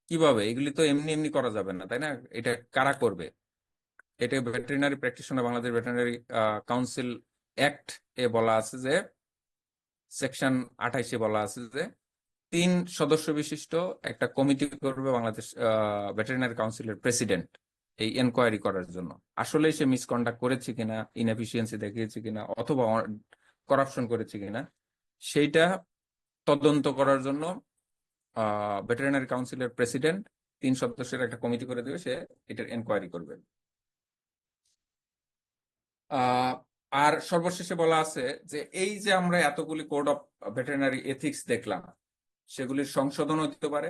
কিভাবে, এগুলি তো এমনি এমনি করা যাবে না, তাই না? এটা কারা করবে? এটা veterinary practitioner Bangladesh veterinary council act এ বলা আছে যে, সেকশন 28-এ বলা আছে যে 3 সদস্য বিশিষ্ট একটা কমিটি করবে বাংলাদেশ ভেটেরিনারি কাউন্সিলের প্রেসিডেন্ট এই এনকোয়ারি করার জন্য, আসলে সে মিসকন্ডাক্ট করেছে কিনা, ইনএফিসিয়েন্সি দেখিয়েছে কিনা অথবা করাপশন করেছে কিনা, সেইটা তদন্ত করার জন্য ভেটেরিনারি কাউন্সিলের প্রেসিডেন্ট 3 সদস্যের একটা কমিটি করে দেবে, সে এটার এনকোয়ারি করবে। আর সর্বশেষে বলা আছে যে এই যে আমরা এতগুলি কোড অফ ভেটেরিনারি এথিক্স দেখলাম, সেগুলির সংশোধন হতে পারে,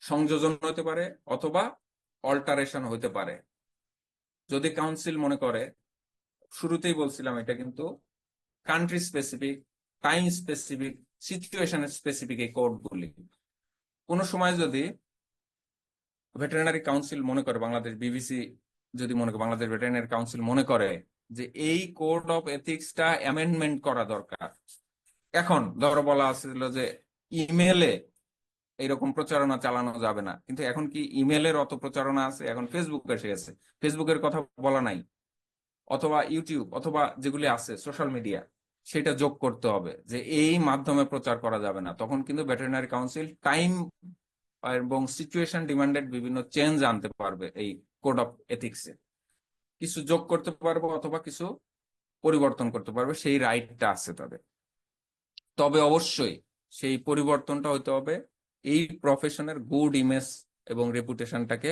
সংযোজন হতে পারে অথবা অল্টারেশন হতে পারে, যদি কাউন্সিল মনে করে। শুরুতেই বলছিলাম এটা কিন্তু country specific, time specific, situation specific এই কোডগুলি। কোনো সময় যদি ভেটেরিনারি কাউন্সিল মনে করে, বাংলাদেশ বিবিসি যদি মনে করে, বাংলাদেশ ভেটেরিনারি কাউন্সিল মনে করে যে এই কোড অফ এথিক্সটা অ্যামেন্ডমেন্ট করা দরকার। এখন ধরো বলা আছিল যে ইমেলে এইরকম প্রচারণা চালানো যাবে না, কিন্তু এখন কি ইমেলের অত প্রচারণা আছে? এখন ফেসবুক এসে গেছে, ফেসবুকের কথা বলা নাই, অথবা ইউটিউব অথবা যেগুলি আছে সোশ্যাল মিডিয়া, সেটা যোগ করতে হবে যে এই মাধ্যমে প্রচার করা যাবে না। তখন কিন্তু ভেটেরিনারি কাউন্সিল টাইম এবং সিচুয়েশন ডিমান্ডেড বিভিন্ন চেঞ্জ আনতে পারবে এই কোড অফ এথিক্সে, কিছু যোগ করতে পারবে অথবা কিছু পরিবর্তন করতে পারবে, সেই রাইটটা আছে তাদের। তবে অবশ্যই সেই পরিবর্তনটা হইতে হবে এই প্রফেশনের গুড ইমেজ এবং রেপুটেশনটাকে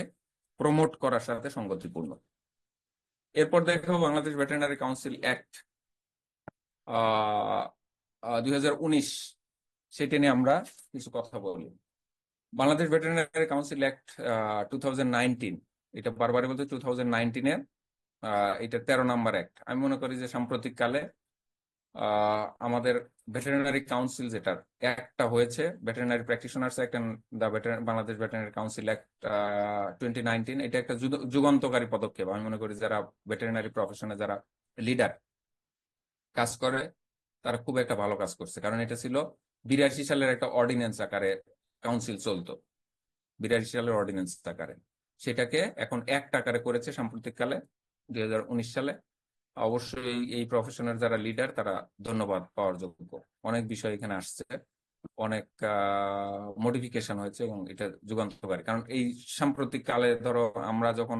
প্রমোট করার সাথে সঙ্গতিপূর্ণ। এরপর দেখো বাংলাদেশ ভেটেরিনারি কাউন্সিল অ্যাক্ট 2019, সেটা নিয়ে আমরা কিছু কথা বলি। বাংলাদেশ ভেটেরিনারি কাউন্সিল অ্যাক্ট 2019, এটা বারবারই বলতে 2019-এর এটা 13 নম্বর অ্যাক্ট। আমি মনে করি যে সাম্প্রতিক কালে আমাদের ভেটেরিনারি কাউন্সিল যেটার একটা হয়েছে, veterinary practitioners act and the Bangladesh veterinary council act 2019, এটা একটা যুগান্তকারী পদক্ষেপ। আমি মনে করি যারা ভেটেরিনারি প্রফেশনে যারা লিডার কাজ করে তারা খুব একটা ভালো কাজ করছে, কারণ এটা ছিল 82 সালের একটা অর্ডিন্যান্স আকারে কাউন্সিল চলতো, 82 সালের অর্ডিন্যান্স আকারে, সেটাকে এখন অ্যাক্ট আকারে করেছে সাম্প্রতিককালে 2019 সালে। অবশ্যই এই প্রফেশনের যারা লিডার তারা ধন্যবাদ পাওয়ার যোগ্য। অনেক বিষয় এখানে আসছে, অনেক মডিফিকেশন হয়েছে এবং এটা যুগান্তকারী। কারণ এই সাম্প্রতিক কালে ধরো আমরা যখন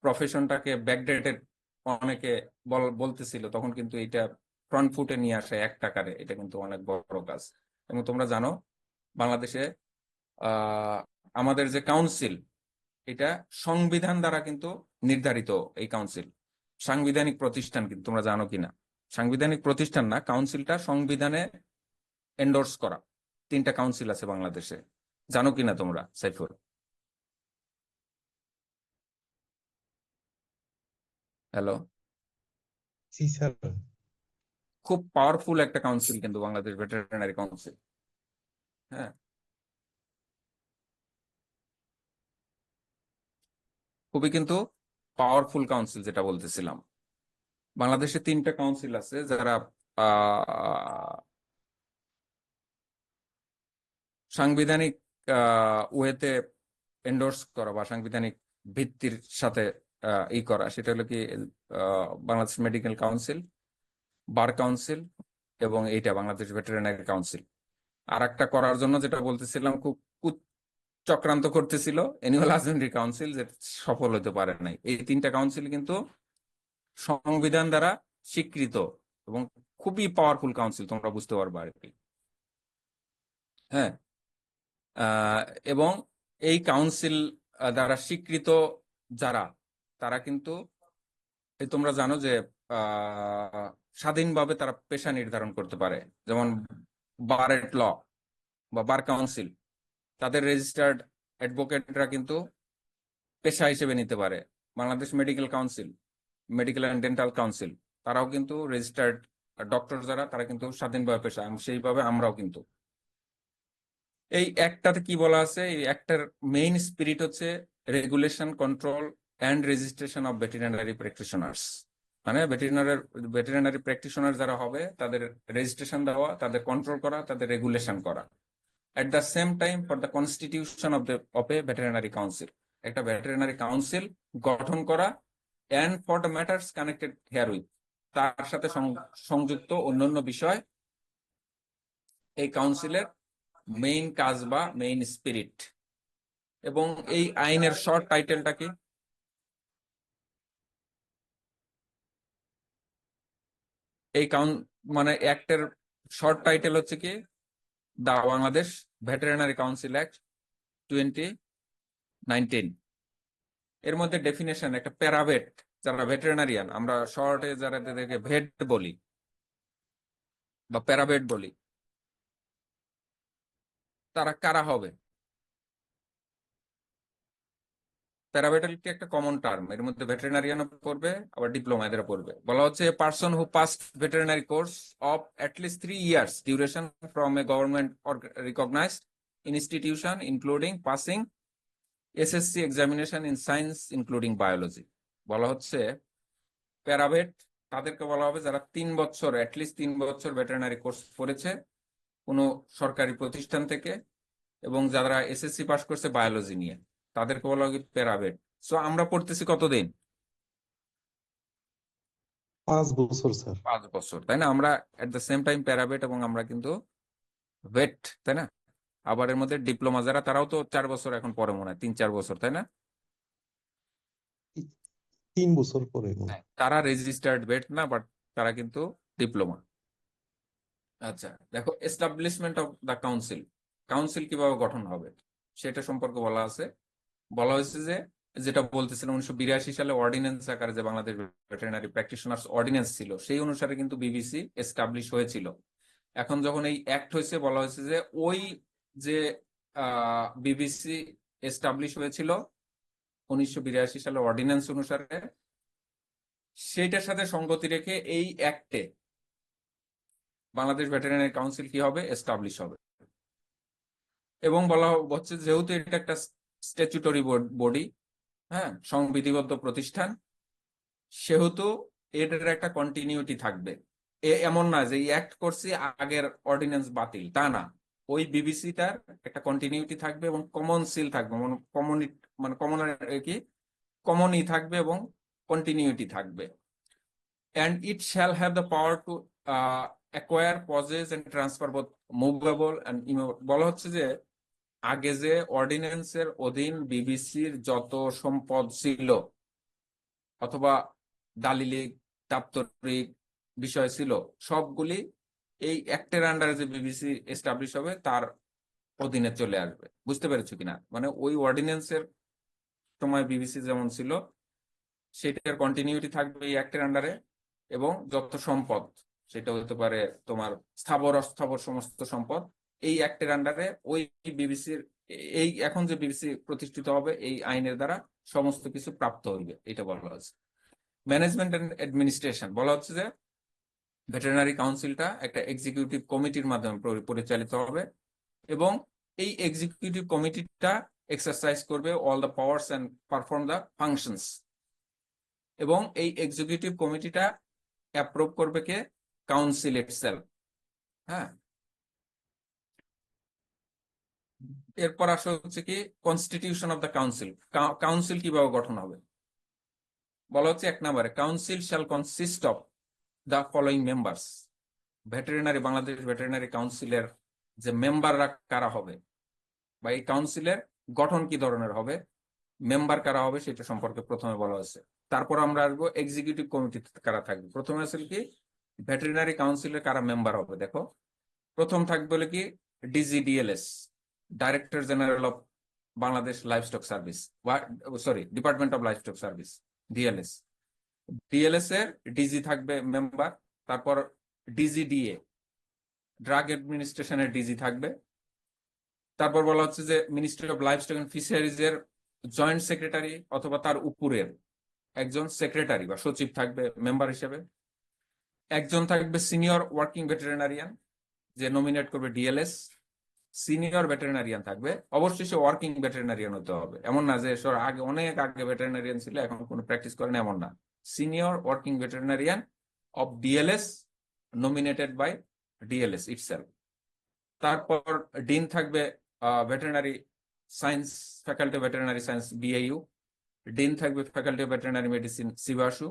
প্রফেশনটাকে ব্যাকডেটেড অনেকে বলতেছিল, তখন কিন্তু এটা ফ্রন্ট ফুটে নিয়ে আসে এক টাকারে, এটা কিন্তু অনেক বড় কাজ। এবং তোমরা জানো বাংলাদেশে আমাদের যে কাউন্সিল, এটা সংবিধান দ্বারা কিন্তু নির্ধারিত। এই কাউন্সিল সাংবিধানিক প্রতিষ্ঠান, কিন্তু তোমরা জানো কিনা, সাংবিধানিক প্রতিষ্ঠান না, কাউন্সিলটা সংবিধানে এন্ডোর্স করা। 3টা কাউন্সিল আছে বাংলাদেশে, জানো কিনা তোমরা সাইফুল? হ্যালো, জি স্যার। খুব পাওয়ারফুল একটা কাউন্সিল কিন্তু বাংলাদেশ ভেটেরিনারি কাউন্সিল। হ্যাঁ, খুবই কিন্তু পাওয়ারফুল কাউন্সিল, যেটা বলতেছিলাম। বাংলাদেশে 3টা কাউন্সিল আছে যারা সাংবিধানিক ওয়েতে এন্ডোর্স করা বা সাংবিধানিক ভিত্তির সাথে ই করা, সেটা হলো কি Bangladesh medical council, bar council এবং এইটা বাংলাদেশ ভেটেরিনারি কাউন্সিল। আর একটা করার জন্য যেটা বলতেছিলাম, খুব চক্রান্ত করতেছিল অ্যানুয়াল হাজবেন্ডারি কাউন্সিল, যে সফল হতে পারে নাই। এই 3টা কাউন্সিল কিন্তু সংবিধান দ্বারা স্বীকৃত এবং খুবই পাওয়ারফুল কাউন্সিল, তোমরা বুঝতে পারবে আর কি। হ্যাঁ, এবং এই কাউন্সিল দ্বারা স্বীকৃত যারা, তারা কিন্তু তোমরা জানো যে স্বাধীনভাবে তারা পেশা নির্ধারণ করতে পারে। যেমন বারেট ল বা বার কাউন্সিল, তাদের রেজিস্টার্ড অ্যাডভোকেটরা কিন্তু পেশা হিসেবে নিতে পারে। Bangladesh medical council, medical and dental council, তারাও কিন্তু রেজিস্টার্ড ডক্টর যারা, তারা কিন্তু স্বাধীনভাবে পেশা, সেইভাবে আমরাও কিন্তু। এই একটাতে কি বলা আছে? এই একটার মেইন স্পিরিট হচ্ছে regulation, control and registration of veterinary practitioners. মানে ভেটেরিনারি প্র্যাকটিশনার যারা হবে তাদের রেজিস্ট্রেশন দেওয়া, তাদের কন্ট্রোল করা, তাদের রেগুলেশন করা। At the same time for the constitution of a veterinary council, একটা ভেটেরিনারি কাউন্সিল গঠন করা, and for the matters connected herewith, তার সাথে সংযুক্ত অন্যান্য বিষয় এই কাউন্সিলের মেইন কাজ বা মেইন স্পিরিট। এবং এই আইনের শর্ট টাইটেলটা কি? এই মানে অ্যাক্টের শর্ট টাইটেল হচ্ছে কি? দা বাংলাদেশ ভেটেরিনারি কাউন্সিল অ্যাক্ট 2019। এর মধ্যে ডেফিনেশন, একটা প্যারাভেট, যারা ভেটেরিনারিয়ান, আমরা শর্টে যারা তাদেরকে ভেট বলি বা প্যারাভেট বলি, তারা কারা হবে? প্যারাভেটারিটি একটা কমন টার্ম, এর মধ্যে ভেটেরিনারিয়ান পড়বে, আবার ডিপ্লোমা এদের পড়বে। বলা হচ্ছে person who passed veterinary course of at least 3 years duration from a government recognised institution including passing SSC examination in science including biology. বলা হচ্ছে প্যারাভেট তাদেরকে বলা হবে যারা 3 বছর অ্যাটলিস্ট 3 বছর ভেটেরিনারি কোর্স করেছে কোনো সরকারি প্রতিষ্ঠান থেকে, এবং যারা এসএসসি পাস করছে বায়োলজি নিয়ে তাদেরকে বলা হবে প্যারাভেট। সো আমরা পড়তেছি কতদিন? 5 বছর স্যার। 5 বছর, তাই না? আমরা এট দ্য সেম টাইম প্যারাভেট এবং আমরা কিন্তু ভেট, তাই না? আবার এর মধ্যে ডিপ্লোমা যারা, তারাও তো 4 বছর এখন পরে, মনে হয় 3-4 বছর, তাই না? 3 বছর পরে হ্যাঁ, তারা রেজিস্টার্ড ভেট না, বাট তারা কিন্তু ডিপ্লোমা। আচ্ছা, দেখো establishment of the council. Council কিভাবে গঠন হবে সেটা সম্পর্কে বলা আছে। বলা হয়েছে যে, যেটা বলতেছিলাম 1982 সালে অর্ডিন্যান্স আকারে যে বাংলাদেশ ভেটেরিনারি প্র্যাকটিশনার্স অর্ডিন্যান্স ছিল, সেই অনুসারে কিন্তু বিবিসি এস্টাবলিশ হয়েছিল। এখন যখন এই অ্যাক্ট হয়েছে, বলা হয়েছে যে ওই যে বিবিসি এস্টাবলিশ হয়েছিল 1982 সালে অর্ডিন্যান্স অনুসারে, সেইটার সাথে সঙ্গতি রেখে এই অ্যাক্টে বাংলাদেশ ভেটেরিনারি কাউন্সিল কি হবে? এস্টাবলিশ হবে। এবং বলা হচ্ছে যেহেতু এটা একটা স্ট্যাচুটরি বডি, হ্যাঁ, সংবিধিবদ্ধ প্রতিষ্ঠান, সেহেতু এটার একটা কন্টিনিউটি থাকবে। এমন না যে অ্যাক্ট করছি আগের অর্ডিন্যান্স বাতিল, তা না। ওই বিবিসিটার একটা কন্টিনিউটি থাকবে এবং কমন সিল থাকবে, মানে কমন কি কমনই থাকবে এবং কন্টিনিউটি থাকবে। And it shall have the power to acquire, possess and transfer both movable and immovable. বলা হচ্ছে যে আগে যে অর্ডিন্যান্সের অধীন বিবিসির যত সম্পদ ছিল অথবা দালিলিক দাপ্তরিক বিষয় ছিল, সবগুলি এই অ্যাক্টের আন্ডারে যে বিবিসি এস্টাবলিশ হবে তার অধীনে চলে আসবে। বুঝতে পেরেছো কিনা? মানে ওই অর্ডিন্যান্সের সময় বিবিসি যেমন ছিল সেটার কন্টিনিউটি থাকবে এই অ্যাক্টের আন্ডারে, এবং যত সম্পদ, সেটা হতে পারে তোমার স্থাবর অস্থাবর সমস্ত সম্পদ, এই অ্যাক্টের আন্ডারে ওই বিবিসির, এই এখন যে বিবিসি প্রতিষ্ঠিত হবে এই আইনের দ্বারা সমস্ত কিছু প্রাপ্ত হইবে, এটা বলা হচ্ছে। ম্যানেজমেন্ট এন্ড অ্যাডমিনিস্ট্রেশন, বলা হচ্ছে যে ভেটেরিনারি কাউন্সিলটা একটা এক্সিকিউটিভ কমিটির মাধ্যমে পরিচালিত হবে, এবং এই এক্সিকিউটিভ কমিটিটা এক্সারসাইজ করবে all the powers and perform the functions. এবং এই এক্সিকিউটিভ কমিটিটা অ্যাপ্রুভ করবে কে? Council itself. হ্যাঁ, এরপর আসা হচ্ছে কি constitution of the council. Council কিভাবে গঠন হবে? বলা হচ্ছে 1 নম্বরে, council shall consist of the following members. Veterinary, Bangladesh veterinary কাউন্সিলের যে মেম্বাররা কারা হবে, বা এই কাউন্সিলের গঠন কি ধরনের হবে, মেম্বার কারা হবে, সেটা সম্পর্কে প্রথমে বলা হয়েছে। তারপর আমরা আসবো এক্সিকিউটিভ কমিটি কারা থাকবে। প্রথমে আসলে কি ভেটেরিনারি কাউন্সিলের কারা মেম্বার হবে। দেখো, প্রথম থাকবে বলে কি DGDLS, director general of Bangladesh livestock service, sorry department of livestock service, DLS. DLS এর ডিজি থাকবে মেম্বার। তারপর ডিজিডিএ, ড্রাগ অ্যাডমিনিস্ট্রেশনের ডিজি থাকবে। তারপর বলা হচ্ছে যে ministry of livestock and fisheries এর জয়েন্ট সেক্রেটারি অথবা তার উপরের একজন সেক্রেটারি বা সচিব থাকবে মেম্বার হিসেবে। একজন থাকবে সিনিয়র ওয়ার্কিং ভেটেরিনারিয়ান, যে নমিনেট করবে ডিএলএস। সিনিয়র ভেটেরিনারিয়ান থাকবে, অবশ্যই সে ওয়ার্কিং ভেটেরিনারিয়ান হতে হবে। এমন না যে আগে অনেক আগে ভেটেরিনারিয়ান ছিল এখন কোনো প্র্যাকটিস করেন, এমন না। Senior working veterinarian of DLS, nominated by DLS itself. তারপর ডিন থাকবে veterinary science, faculty of veterinary science BAU. Dean থাকবে ফ্যাকাল্টি অফ ভেটেরিনারি মেডিসিন সিবাসু।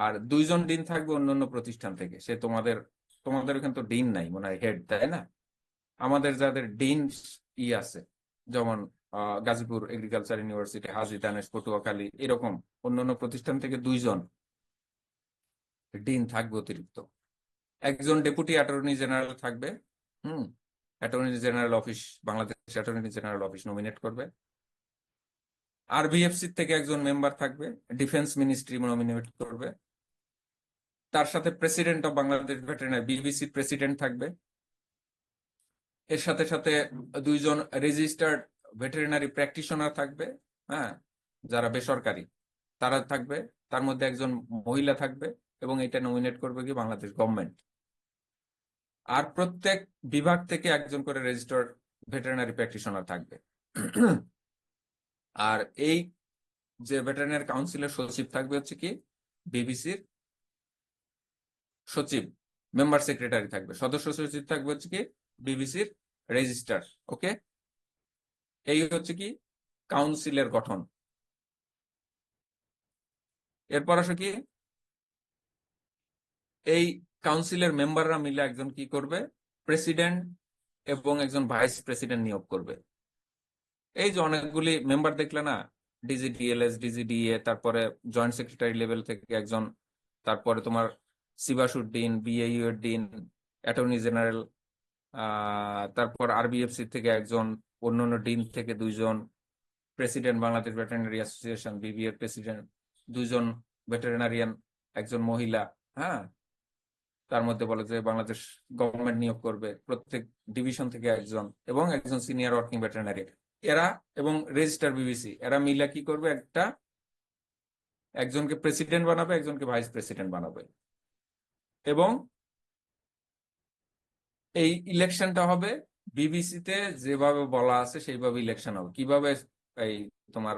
আর 2জন ডিন থাকবে অন্যান্য প্রতিষ্ঠান থেকে। সে তোমাদের এখানে তো ডিন নাই মনে হয়, হেড, তাই না? আমাদের যাদের ডিন আছে, যেমন গাজীপুর এগ্রিকালচার ইউনিভার্সিটি, হাজী দানেশ, পটুয়াখালী, এরকম অন্যান্য প্রতিষ্ঠান থেকে 2জন ডিন থাকবে অতিরিক্ত। একজন ডেপুটি অ্যাটর্নি জেনারেল থাকবে। Attorney general office, Bangladesh attorney general office nominate করবে। আরবিএফসি থেকে একজন মেম্বার থাকবে, ডিফেন্স মিনিস্ট্রি নমিনেট করবে। তার সাথে president of Bangladesh veterinary, BBC president থাকবে। এর সাথে সাথে 2জন রেজিস্টার্ড ভেটেরিনারি প্র্যাকটিশনার থাকবে, হ্যাঁ, যারা বেসরকারি, তারা থাকবে। তার মধ্যে একজন মহিলা থাকবে, এবং এটা নমিনেট করবে কি বাংলাদেশ গভর্নমেন্ট। আর প্রত্যেক বিভাগ থেকে একজন করে রেজিস্টার্ড ভেটেরিনারি প্র্যাকটিশনার থাকবে। আর এই যে ভেটেরিনারি কাউন্সিলের সচিব থাকবে হচ্ছে কি বিবিসির সচিব, মেম্বার সেক্রেটারি থাকবে, সদস্য সচিব থাকবে হচ্ছে কি বিবিসির রেজিস্ট্রার। ওকে, এই হচ্ছে কি কাউন্সিলের গঠন। এরপর আসে কি এই কাউন্সিলের মেম্বাররা মিলে একজন কি করবে, প্রেসিডেন্ট এবং একজন ভাইস প্রেসিডেন্ট নিয়োগ করবে। এই যে অনেকগুলি মেম্বার দেখলে না, ডিজিডিএলএস, ডিজিডিএ, তারপরে জয়েন্ট সেক্রেটারি লেভেল থেকে একজন, তারপরে তোমার সিবাসুদ্দিন, বিএইউ এর ডিন, অ্যাটর্নি জেনারেল, তারপর আরবিএফসি থেকে একজন, অন্যান্য ডিন থেকে দুইজন, প্রেসিডেন্ট বাংলাদেশ ভেটেরিনারি অ্যাসোসিয়েশন বিবি এর প্রেসিডেন্ট দুইজন, ভেটেরিনারিয়ান একজন মহিলা, হ্যাঁ, তার মধ্যে বলে যে বাংলাদেশ গভর্নমেন্ট নিয়োগ করবে প্রত্যেক ডিভিশন থেকে একজন, এবং একজন সিনিয়র ওয়ার্কিং ভেটেরিনারি, এরা এবং রেজিস্টার বিবিসি, এরা মিলে কি করবে, একজনকে প্রেসিডেন্ট বানাবে, একজনকে ভাইস প্রেসিডেন্ট বানাবে। এবং এই ইলেকশনটা হবে বিবিসিতে যেভাবে বলা আছে সেইভাবে ইলেকশন হবে। কিভাবে এই তোমার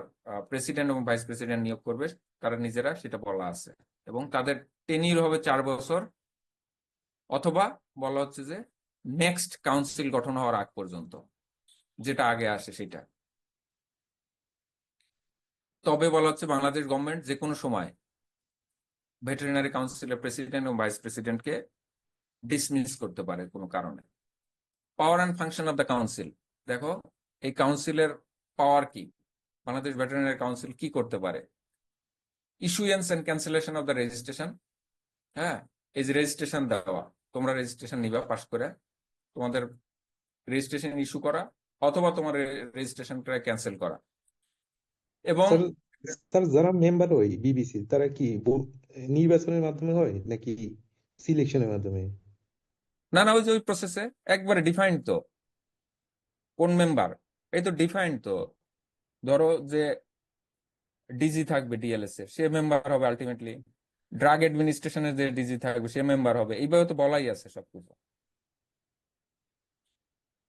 প্রেসিডেন্ট এবং ভাইস প্রেসিডেন্ট নিয়োগ করবে তারা নিজেরা, সেটা বলা আছে। এবং তাদের টেনিউর হবে 4 বছর, অথবা বলা হচ্ছে যে নেক্সট কাউন্সিল গঠন হওয়ার আগ পর্যন্ত, যেটা আগে আসে সেটা। তবে বলা হচ্ছে বাংলাদেশ গভর্নমেন্ট যে কোনো সময় ভেটেরিনারি কাউন্সিলের প্রেসিডেন্ট এবং ভাইস প্রেসিডেন্টকে ডিসমিস করতে পারে কোনো কারণে। Power and function of the council, দেখো এই কাউন্সিলের পাওয়ার কি, বাংলাদেশ ভেটেরিনারি কাউন্সিল কি করতে পারে। Issuance and cancellation of the registration, হ্যাঁ, এই যে রেজিস্ট্রেশন দেওয়া, তোমরা রেজিস্ট্রেশন নিবা পাস করে, তোমাদের রেজিস্ট্রেশন ইস্যু করা, অথবা তোমার রেজিস্ট্রেশনটা ক্যান্সেল করা। এবং স্যার, স্যার যারা মেম্বার হয় বিবিসি তারা কি নির্বাচনের মাধ্যমে হয় নাকি সিলেকশনের মাধ্যমে? না না, ওই যে ওই প্রসেসে একবারে ডিফাইন্ড তো কোন মেম্বার, এই তো ডিফাইন্ড তো। ধরো যে ডিজি থাকবে ডিএলএস এর, সে মেম্বার হবে আলটিমেটলি। ড্রাগ অ্যাডমিনিস্ট্রেশনের যে ডিজি থাকবে সে মেম্বার হবে, এইভাবে তো বলাই আছে সবকিছু।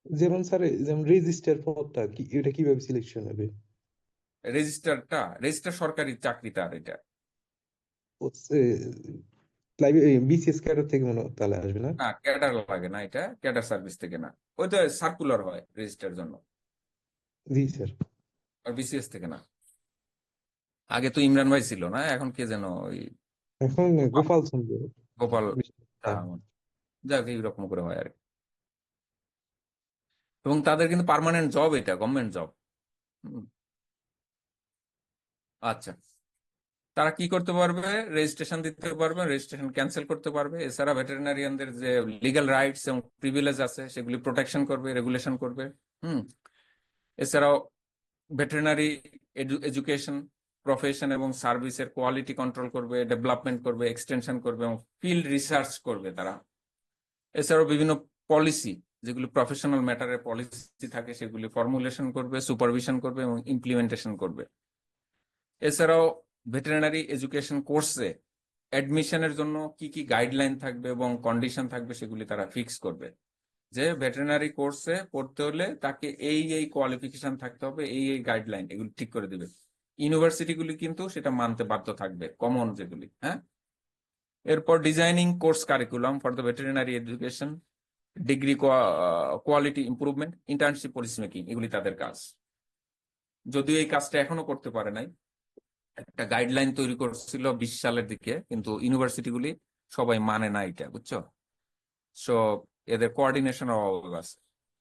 যেমন স্যার, যেমন রেজিস্টার পদটা কি, এটা কিভাবে সিলেকশন হবে? রেজিস্টার সরকারি চাকরি তার, এটা বিসিএস ক্যাডার থেকে মনে হয় তাহলে আসবে না? না, ক্যাডার লাগে না, এটা ক্যাডার সার্ভিস থেকে না, ওই তো সার্কুলার হয় রেজিস্টার জন্য, জি স্যার। আর বিসিএস থেকে না। আগে তো ইমরান ভাই ছিল না, এখন কে যেন ওই এখন গোপাল চন্দ্র গোপাল, স্যার। যাক এইরকম করে হয় আর কি। এবং তাদের কিন্তু পার্মানেন্ট জব, এটা গভর্নমেন্ট জব। আচ্ছা, তারা কি করতে পারবে, রেজিস্ট্রেশন দিতে পারবে, রেজিস্ট্রেশন ক্যান্সেল করতে পারবে। এছাড়া ভেটেরিনারিয়ানদের যে লিগ্যাল রাইটস এবং প্রিভিলেজ আছে সেগুলি প্রোটেকশন করবে, রেগুলেশন করবে। এছাড়াও ভেটেরিনারি এডুকেশন, প্রফেশন এবং সার্ভিসের কোয়ালিটি কন্ট্রোল করবে, ডেভেলপমেন্ট করবে, এক্সটেনশন করবে এবং ফিল্ড রিসার্চ করবে তারা। এছাড়াও বিভিন্ন পলিসি, যেগুলি প্রফেশনাল ম্যাটারের পলিসি থাকে, সেগুলি ফর্মুলেশন করবে, সুপারভিশন করবে এবং ইমপ্লিমেন্টেশন করবে। এছাড়াও ভেটেরিনারি এডুকেশন কোর্সে অ্যাডমিশনের জন্য কি কি গাইডলাইন থাকবে এবং কন্ডিশন থাকবে সেগুলি তারা ফিক্স করবে, যে ভেটেরিনারি কোর্সে পড়তে হলে তাকে এই কোয়ালিফিকেশন থাকতে হবে, এই গাইডলাইন, এগুলি ঠিক করে দিবে। ইউনিভার্সিটিগুলি কিন্তু সেটা মানতে বাধ্য থাকবে, কমন যেগুলি, হ্যাঁ। এরপর designing course curriculum for the veterinary education, degree quality improvement, internship policy making, এগুলি তাদের কাজ। যদিও এই কাজটা এখনো করতে পারে নাই, একটা গাইডলাইন তৈরি করছিল 20 সালের দিকে, কিন্তু ইউনিভার্সিটিগুলি সবাই মানে না এটা, বুঝছো। সো এদের কোঅর্ডিনেশন অভাব আছে,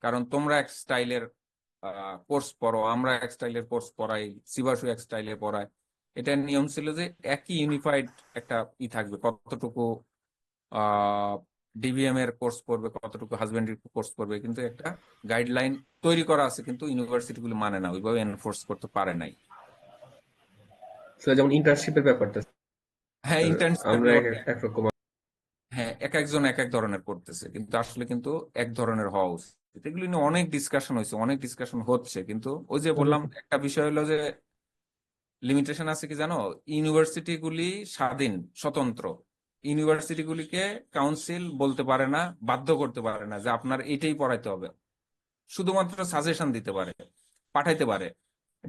কারণ তোমরা এক স্টাইলের কোর্স পড়ো, আমরা এক স্টাইলের কোর্স পড়াই, সিবাসু এক স্টাইলে পড়ায়। এটা নিয়ম ছিল যে একই ইউনিফাইড একটা থাকবে, কতটুকু ডিভিএম এর কোর্স পড়বে, কতটুকু হাজবেন্ডারি কোর্স পড়বে, কিন্তু একটা গাইডলাইন তৈরি করা আছে, কিন্তু ইউনিভার্সিটিগুলি মানে না, ওইভাবে এনফোর্স করতে পারে নাই। যেমন ইন্টার্নশিপের ব্যাপারটা, হ্যাঁ, ইন্টার্নশিপ, আমরা একরকম। হ্যাঁ, এক একজন এক এক ধরনের করতেছে, কিন্তু আসলে কিন্তু এক ধরনের হওয়া উচিত। এগুলো নিয়ে অনেক ডিসকাশন হয়েছে, অনেক ডিসকাশন হচ্ছে, কিন্তু ওই যে বললাম একটা বিষয় হলো যে লিমিটেশন আছে কি জানো, ইউনিভার্সিটিগুলি স্বাধীন, স্বতন্ত্র। ইউনিভার্সিটিগুলিকে কাউন্সিল বলতে পারে না, বাধ্য করতে পারে না যে আপনার এটাই পড়াইতে হবে, শুধুমাত্র সাজেশন দিতে পারে, পাঠাইতে পারে।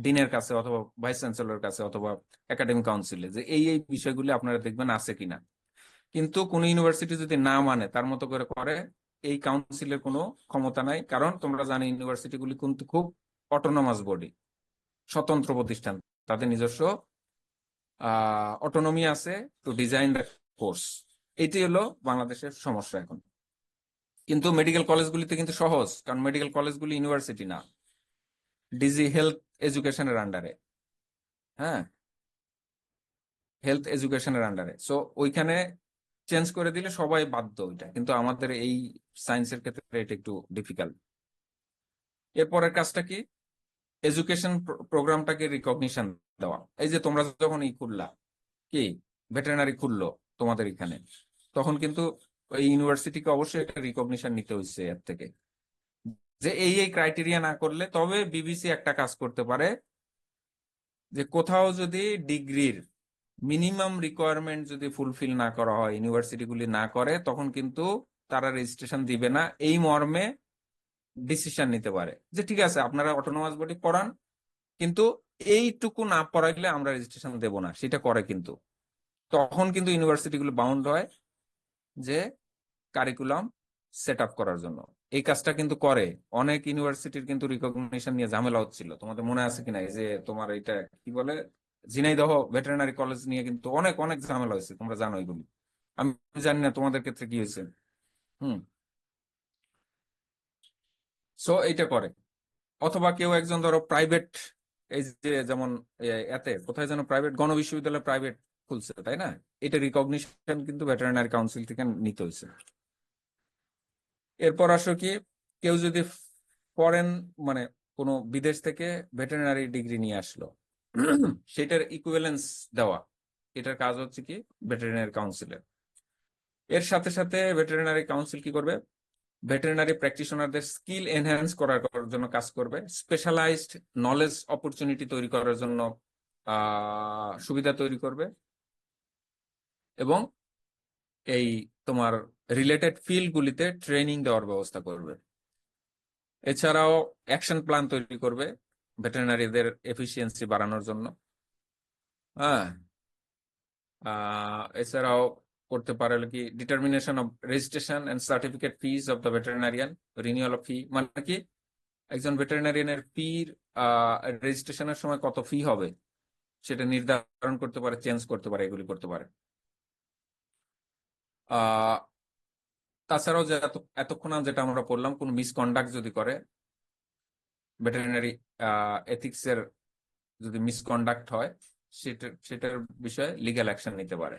ডিনের কাছে অথবা ভাইস চ্যান্সেলরের কাছে অথবা একাডেমিক কাউন্সিলে যে এই বিষয়গুলি আপনারা দেখবেন আছে কিনা। কিন্তু কোন ইউনিভার্সিটি যদি না মানে তার মতো করে করে, এই কাউন্সিলের কোনো ক্ষমতা নাই। কারণ তোমরা জানো ইউনিভার্সিটিগুলি কিন্তু খুব অটোনমাস বডি, স্বতন্ত্র প্রতিষ্ঠান, তাদের নিজস্ব অটোনমি আছে টু ডিজাইন দ্য কোর্স। এটি হলো বাংলাদেশের সমস্যা এখন। কিন্তু মেডিকেল কলেজগুলিতে কিন্তু সহজ, কারণ মেডিকেল কলেজগুলি ইউনিভার্সিটি না, ডিজি হেলথ এডুকেশনের আন্ডারে। হ্যাঁ, হেলথ এডুকেশনের আন্ডারে। সো ওইখানে চেঞ্জ করে দিলে সবাই বাধ্য ওইটা, কিন্তু আমাদের এই সায়েন্সের ক্ষেত্রে এটা একটু ডিফিকাল্ট। এরপরের কাজটা কি, এডুকেশন প্রোগ্রামটাকে রিকগনিশন দেওয়া। এই যে তোমরা যখন খুললা, কি ভেটেরিনারি খুললো তোমাদের এখানে, তখন কিন্তু এই ইউনিভার্সিটিকে অবশ্যই একটা রিকগনিশন নিতে হয়েছে এর থেকে, যে এই ক্রাইটেরিয়া না করলে তবে বিবিসি একটা কাজ করতে পারে, যে কোথাও যদি ডিগ্রির মিনিমাম রিকোয়ারমেন্ট যদি ফুলফিল না করা হয়, ইউনিভার্সিটিগুলি না করে, তখন কিন্তু তারা রেজিস্ট্রেশন দিবে না, এই মর্মে ডিসিশন নিতে পারে যে ঠিক আছে আপনারা অটোনমাস বডি পড়ান, কিন্তু এইটুকু না পড়াইলে আমরা রেজিস্ট্রেশন দেব না, সেটা করে। কিন্তু তখন কিন্তু ইউনিভার্সিটিগুলো বাউন্ড হয় যে কারিকুলাম সেট আপ করার জন্য। এই কাজটা কিন্তু করে। অনেক ইউনিভার্সিটির কিন্তু রিকগনিশন নিয়ে ঝামেলা হচ্ছিল, তোমাদের মনে আছে কিনা, এই যে তোমার এটা কি বলে, ঝিনাইদহ ভেটেরিনারি কলেজ নিয়ে কিন্তু অনেক অনেক ঝামেলা হয়েছে, তোমরা জানো এগুলি। আমি জানি না তোমাদের ক্ষেত্রে কি হয়েছে। হুম। সো এইটা করে। অথবা কেউ একজন ধরো প্রাইভেট, এই যে যেমন এতে কোথায় যেন প্রাইভেট গণবিশ্ববিদ্যালয় প্রাইভেট খুলছে, তাই না, এটা রিকগনিশন কিন্তু ভেটেরিনারি কাউন্সিল থেকে নিতে হয়েছে। এরপর আসো কি, কেউ যদি ফরেন মানে কোনো বিদেশ থেকে ভেটেরিনারি ডিগ্রি নিয়ে আসলো, সেটার ইকুইভ্যালেন্স দেওয়া, এটার কাজ হচ্ছে কি ভেটেরিনারি কাউন্সিলের। এর সাথে সাথে ভেটেরিনারি কাউন্সিল কি করবে, ভেটেরিনারি প্র্যাকটিশনারদের স্কিল এনহ্যান্স করার জন্য কাজ করবে, স্পেশালাইজড নলেজ অপরচুনিটি তৈরি করার জন্য সুবিধা তৈরি করবে, এবং এই তোমার রিলেটেড ফিল্ডগুলিতে ট্রেনিং দেওয়ার ব্যবস্থা করবে। এছাড়াও অ্যাকশন প্ল্যান তৈরি করবে ভেটেরিনারিদের এফিসিয়েন্সি বাড়ানোর জন্য। হ্যাঁ, এছাড়াও করতে পারে কি determination of registration and certificate fees of the veterinarian, renewal of fee, মানে কি একজন ভেটেরিনারিয়ানের ফির রেজিস্ট্রেশনের সময় কত ফি হবে সেটা নির্ধারণ করতে পারে, চেঞ্জ করতে পারে, এগুলি করতে পারে। তাছাড়াও যে এতক্ষণ যেটা আমরা পড়লাম, কোন মিসকন্ডাক্ট যদি করে, ভেটেরিনারি এথিক্স এর যদি মিসকন্ডাক্ট হয়, সেটার বিষয়ে লিগ্যাল অ্যাকশন নিতে পারে।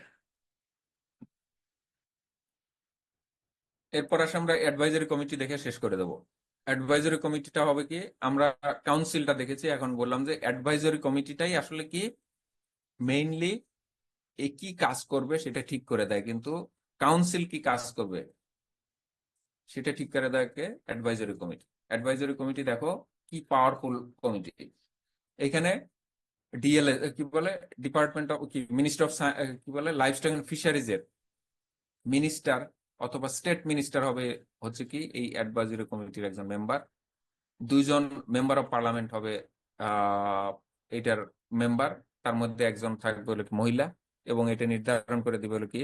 এরপর আসে আমরা অ্যাডভাইজারি কমিটি দেখে শেষ করে দেবো। অ্যাডভাইজারি কমিটিটা হবে কি, আমরা কাউন্সিলটা দেখেছি, এখন বললাম যে অ্যাডভাইজারি কমিটিটাই আসলে কি মেইনলি কি কাজ করবে সেটা ঠিক করে দেয়, কিন্তু কাউন্সিল কি কাজ করবে সেটা ঠিক করে দেয় কে, অ্যাডভাইজারি কমিটি। অ্যাডভাইজারি কমিটি দেখো কি পাওয়ারফুল কমিটি। এখানে ডিএলএ কি বলে, ডিপার্টমেন্ট অফ কি মিনিস্টার অফ কি বলে লাইভস্টক এন্ড ফিশারিজ এর মিনিস্টার অথবা স্টেট মিনিস্টার হবে হচ্ছে কি এই অ্যাডভাইজারি কমিটির একজন মেম্বার। দুইজন মেম্বার অফ পার্লামেন্ট হবে এটার মেম্বার, তার মধ্যে একজন থাকবে হলো মহিলা, এবং এটা নির্ধারণ করে দিবে হলো কি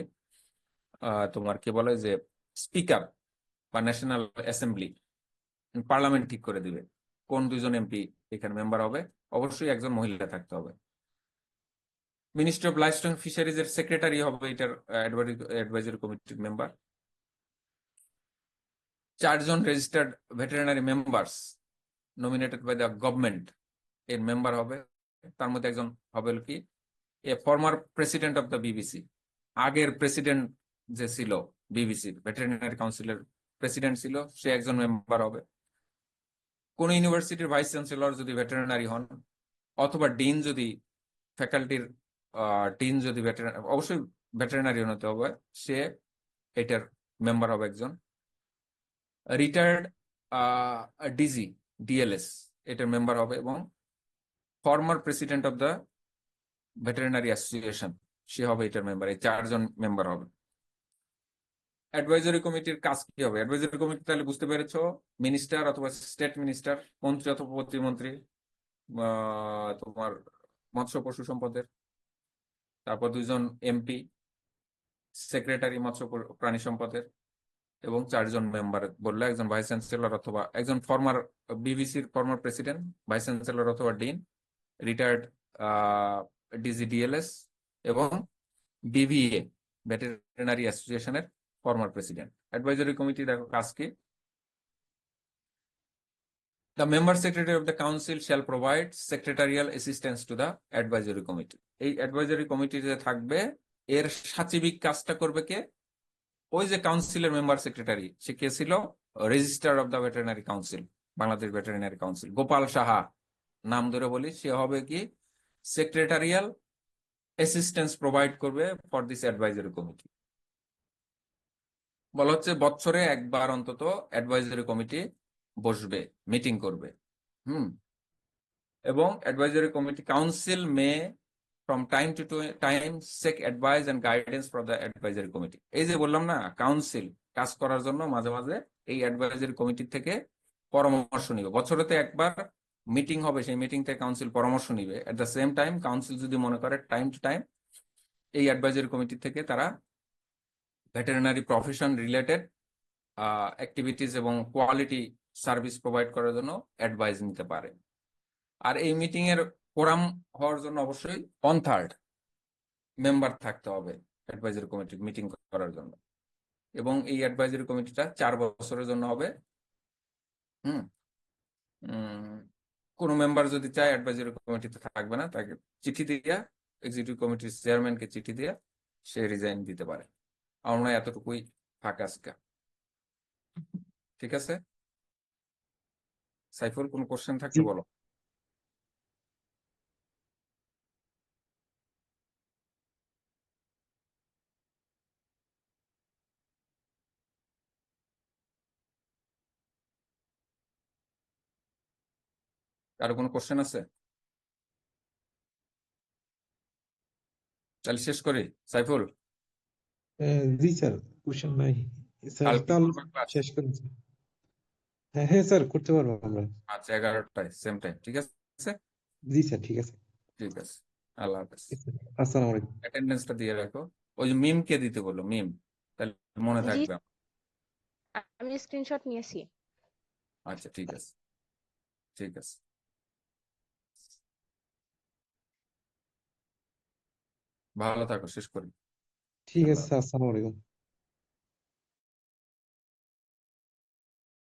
তোমার কি বলে যে স্পিকার বা ন্যাশনাল অ্যাসেম্বলি, পার্লামেন্ট ঠিক করে দিবে কোন দুইজন এমপি এখানে মেম্বার হবে। অবশ্যই একজন মহিলা থাকতে হবে। মিনিস্ট্রি অফ লাইভস্টক ফিশারিজ এর সেক্রেটারি হবে এটার অ্যাডভাইজারি কমিটির মেম্বার। 4 জন registered veterinary members nominated by the government এর মেম্বার হবে। তার মধ্যে একজন হবে কি a former president of the BVC, আগের প্রেসিডেন্ট যে ছিল বিবিসি ভেটেরিনারি কাউন্সিলের প্রেসিডেন্ট ছিল, সে একজন মেম্বার হবে। কোন ইউনিভার্সিটির ভাইস চ্যান্সেলর যদি ভেটেরিনারি হন, অথবা ডিন যদি ফ্যাকাল্টির ডিন যদি অবশ্যই ভেটেরিনারিয়ান হতে হবে, সে এটার মেম্বার হবে একজন। রিটায়ার্ড ডিজি ডিএলএস এটার মেম্বার হবে, এবং former president of the veterinary association সে হবে এটার মেম্বার। এই 4 জন মেম্বার হবে। অ্যাডভাইজারি কমিটির কাজ কি হবে? অ্যাডভাইজারি কমিটি তাহলে বুঝতে পেরেছো, মিনিস্টার অথবা স্টেট মিনিস্টার, মন্ত্রী অথবা প্রতিমন্ত্রী, তোমার মৎস্য পশু সম্পদের, তারপর 2জন এমপি, সেক্রেটারি মৎস্য প্রাণী সম্পদের, এবং 4জন মেম্বার বললে একজন ভাইস চ্যান্সেলর অথবা একজন ফর্মার বিবিসির ফর্মার প্রেসিডেন্ট, ভাইস চ্যান্সেলর অথবা ডিন, রিটায়ার্ড ডিজিডিএলএস, এবং বিভিএ ভেটেরিনারি অ্যাসোসিয়েশনের ফর্মার প্রেসিডেন্ট। অ্যাডভাইজরি কমিটি দেখো কাজ কি? The member secretary of the council shall provide secretarial assistance to the advisory committee. এই অ্যাডভাইজরি কমিটিতে থাকবে, এর সাচিবিক কাজটা করবে কে? ওই যে কাউন্সিলের মেম্বার সেক্রেটারি, সে কে ছিল? Registrar of the veterinary council, Bangladesh veterinary council, Gopal Saha নাম ধরে বলি। সে হবে কি সেক্রেটারিয়াল অ্যাসিস্ট্যান্স প্রোভাইড করবে ফর দিস অ্যাডভাইজরি কমিটি। বলা হচ্ছে বছরে একবার অন্তত অ্যাডভাইজরি কমিটি বসবে, মিটিং করবে। এবং advisory committee council may from time to time seek advice and guidance for the advisory committee. এই যে বললাম না, কাউন্সিল কাজ করার জন্য মাঝে মাঝে এই অ্যাডভাইজরি কমিটি থেকে পরামর্শ নিবে। বছরেতে একবার মিটিং হবে, সেই মিটিং থেকে কাউন্সিল পরামর্শ নিবে। এট দ্য সেম টাইম কাউন্সিল যদি মনে করে টাইম টু টাইম এই অ্যাডভাইজরি কমিটি থেকে তারা ভেটেরিনারি প্রফেশন রিলেটেড অ্যাক্টিভিটিস এবং কোয়ালিটি সার্ভিস প্রোভাইড করার জন্য অ্যাডভাইস নিতে পারে। আর এই মিটিং এর কোরাম হওয়ার জন্য অবশ্যই 1/3 মেম্বার থাকতে হবে অ্যাডভাইজরি কমিটি মিটিং করার জন্য। এবং এই অ্যাডভাইজরি কমিটিটা 4 বছরের জন্য হবে। কোন মেম্বার যদি চায় অ্যাডভাইজরি কমিটিতে থাকবে না, তাকে চিঠি দিয়া, এক্সিকিউটিভ কমিটির চেয়ারম্যানকে চিঠি দিয়া সে রিজাইন দিতে পারে। আমার মনে হয় এতটুকুই ফাঁকা আজকে। ঠিক আছে সাইফুল, কোন কোশ্চেন থাকলে বলো। আরো কোনো কোশ্চেন আছে? তাহলে শেষ করি সাইফুল। জি স্যার, কোশ্চেন নাই স্যার, কালকে তাহলে করবে ক্লাস? শেষ করুন স্যার। হ্যাঁ হ্যাঁ স্যার, করতে পারবো আমরা। আচ্ছা, 11টায় সেম টাইম, ঠিক আছে। জি স্যার, ঠিক আছে। ঠিক আছে, আল্লাহ হাফেজ। আসসালামু আলাইকুম। অ্যাটেন্ডেন্সটা দিয়ে রাখো। ওই যে মিম কে দিতে বললো, মিম, তাহলে মনে জি, থাকবে। আমি স্ক্রিনশট নিয়েছি। আচ্ছা ঠিক আছে, ঠিক আছে। ভালো থাকো, শেষ করি। ঠিক আল্লাহ আছে স্যার, আসসালামু আলাইকুম।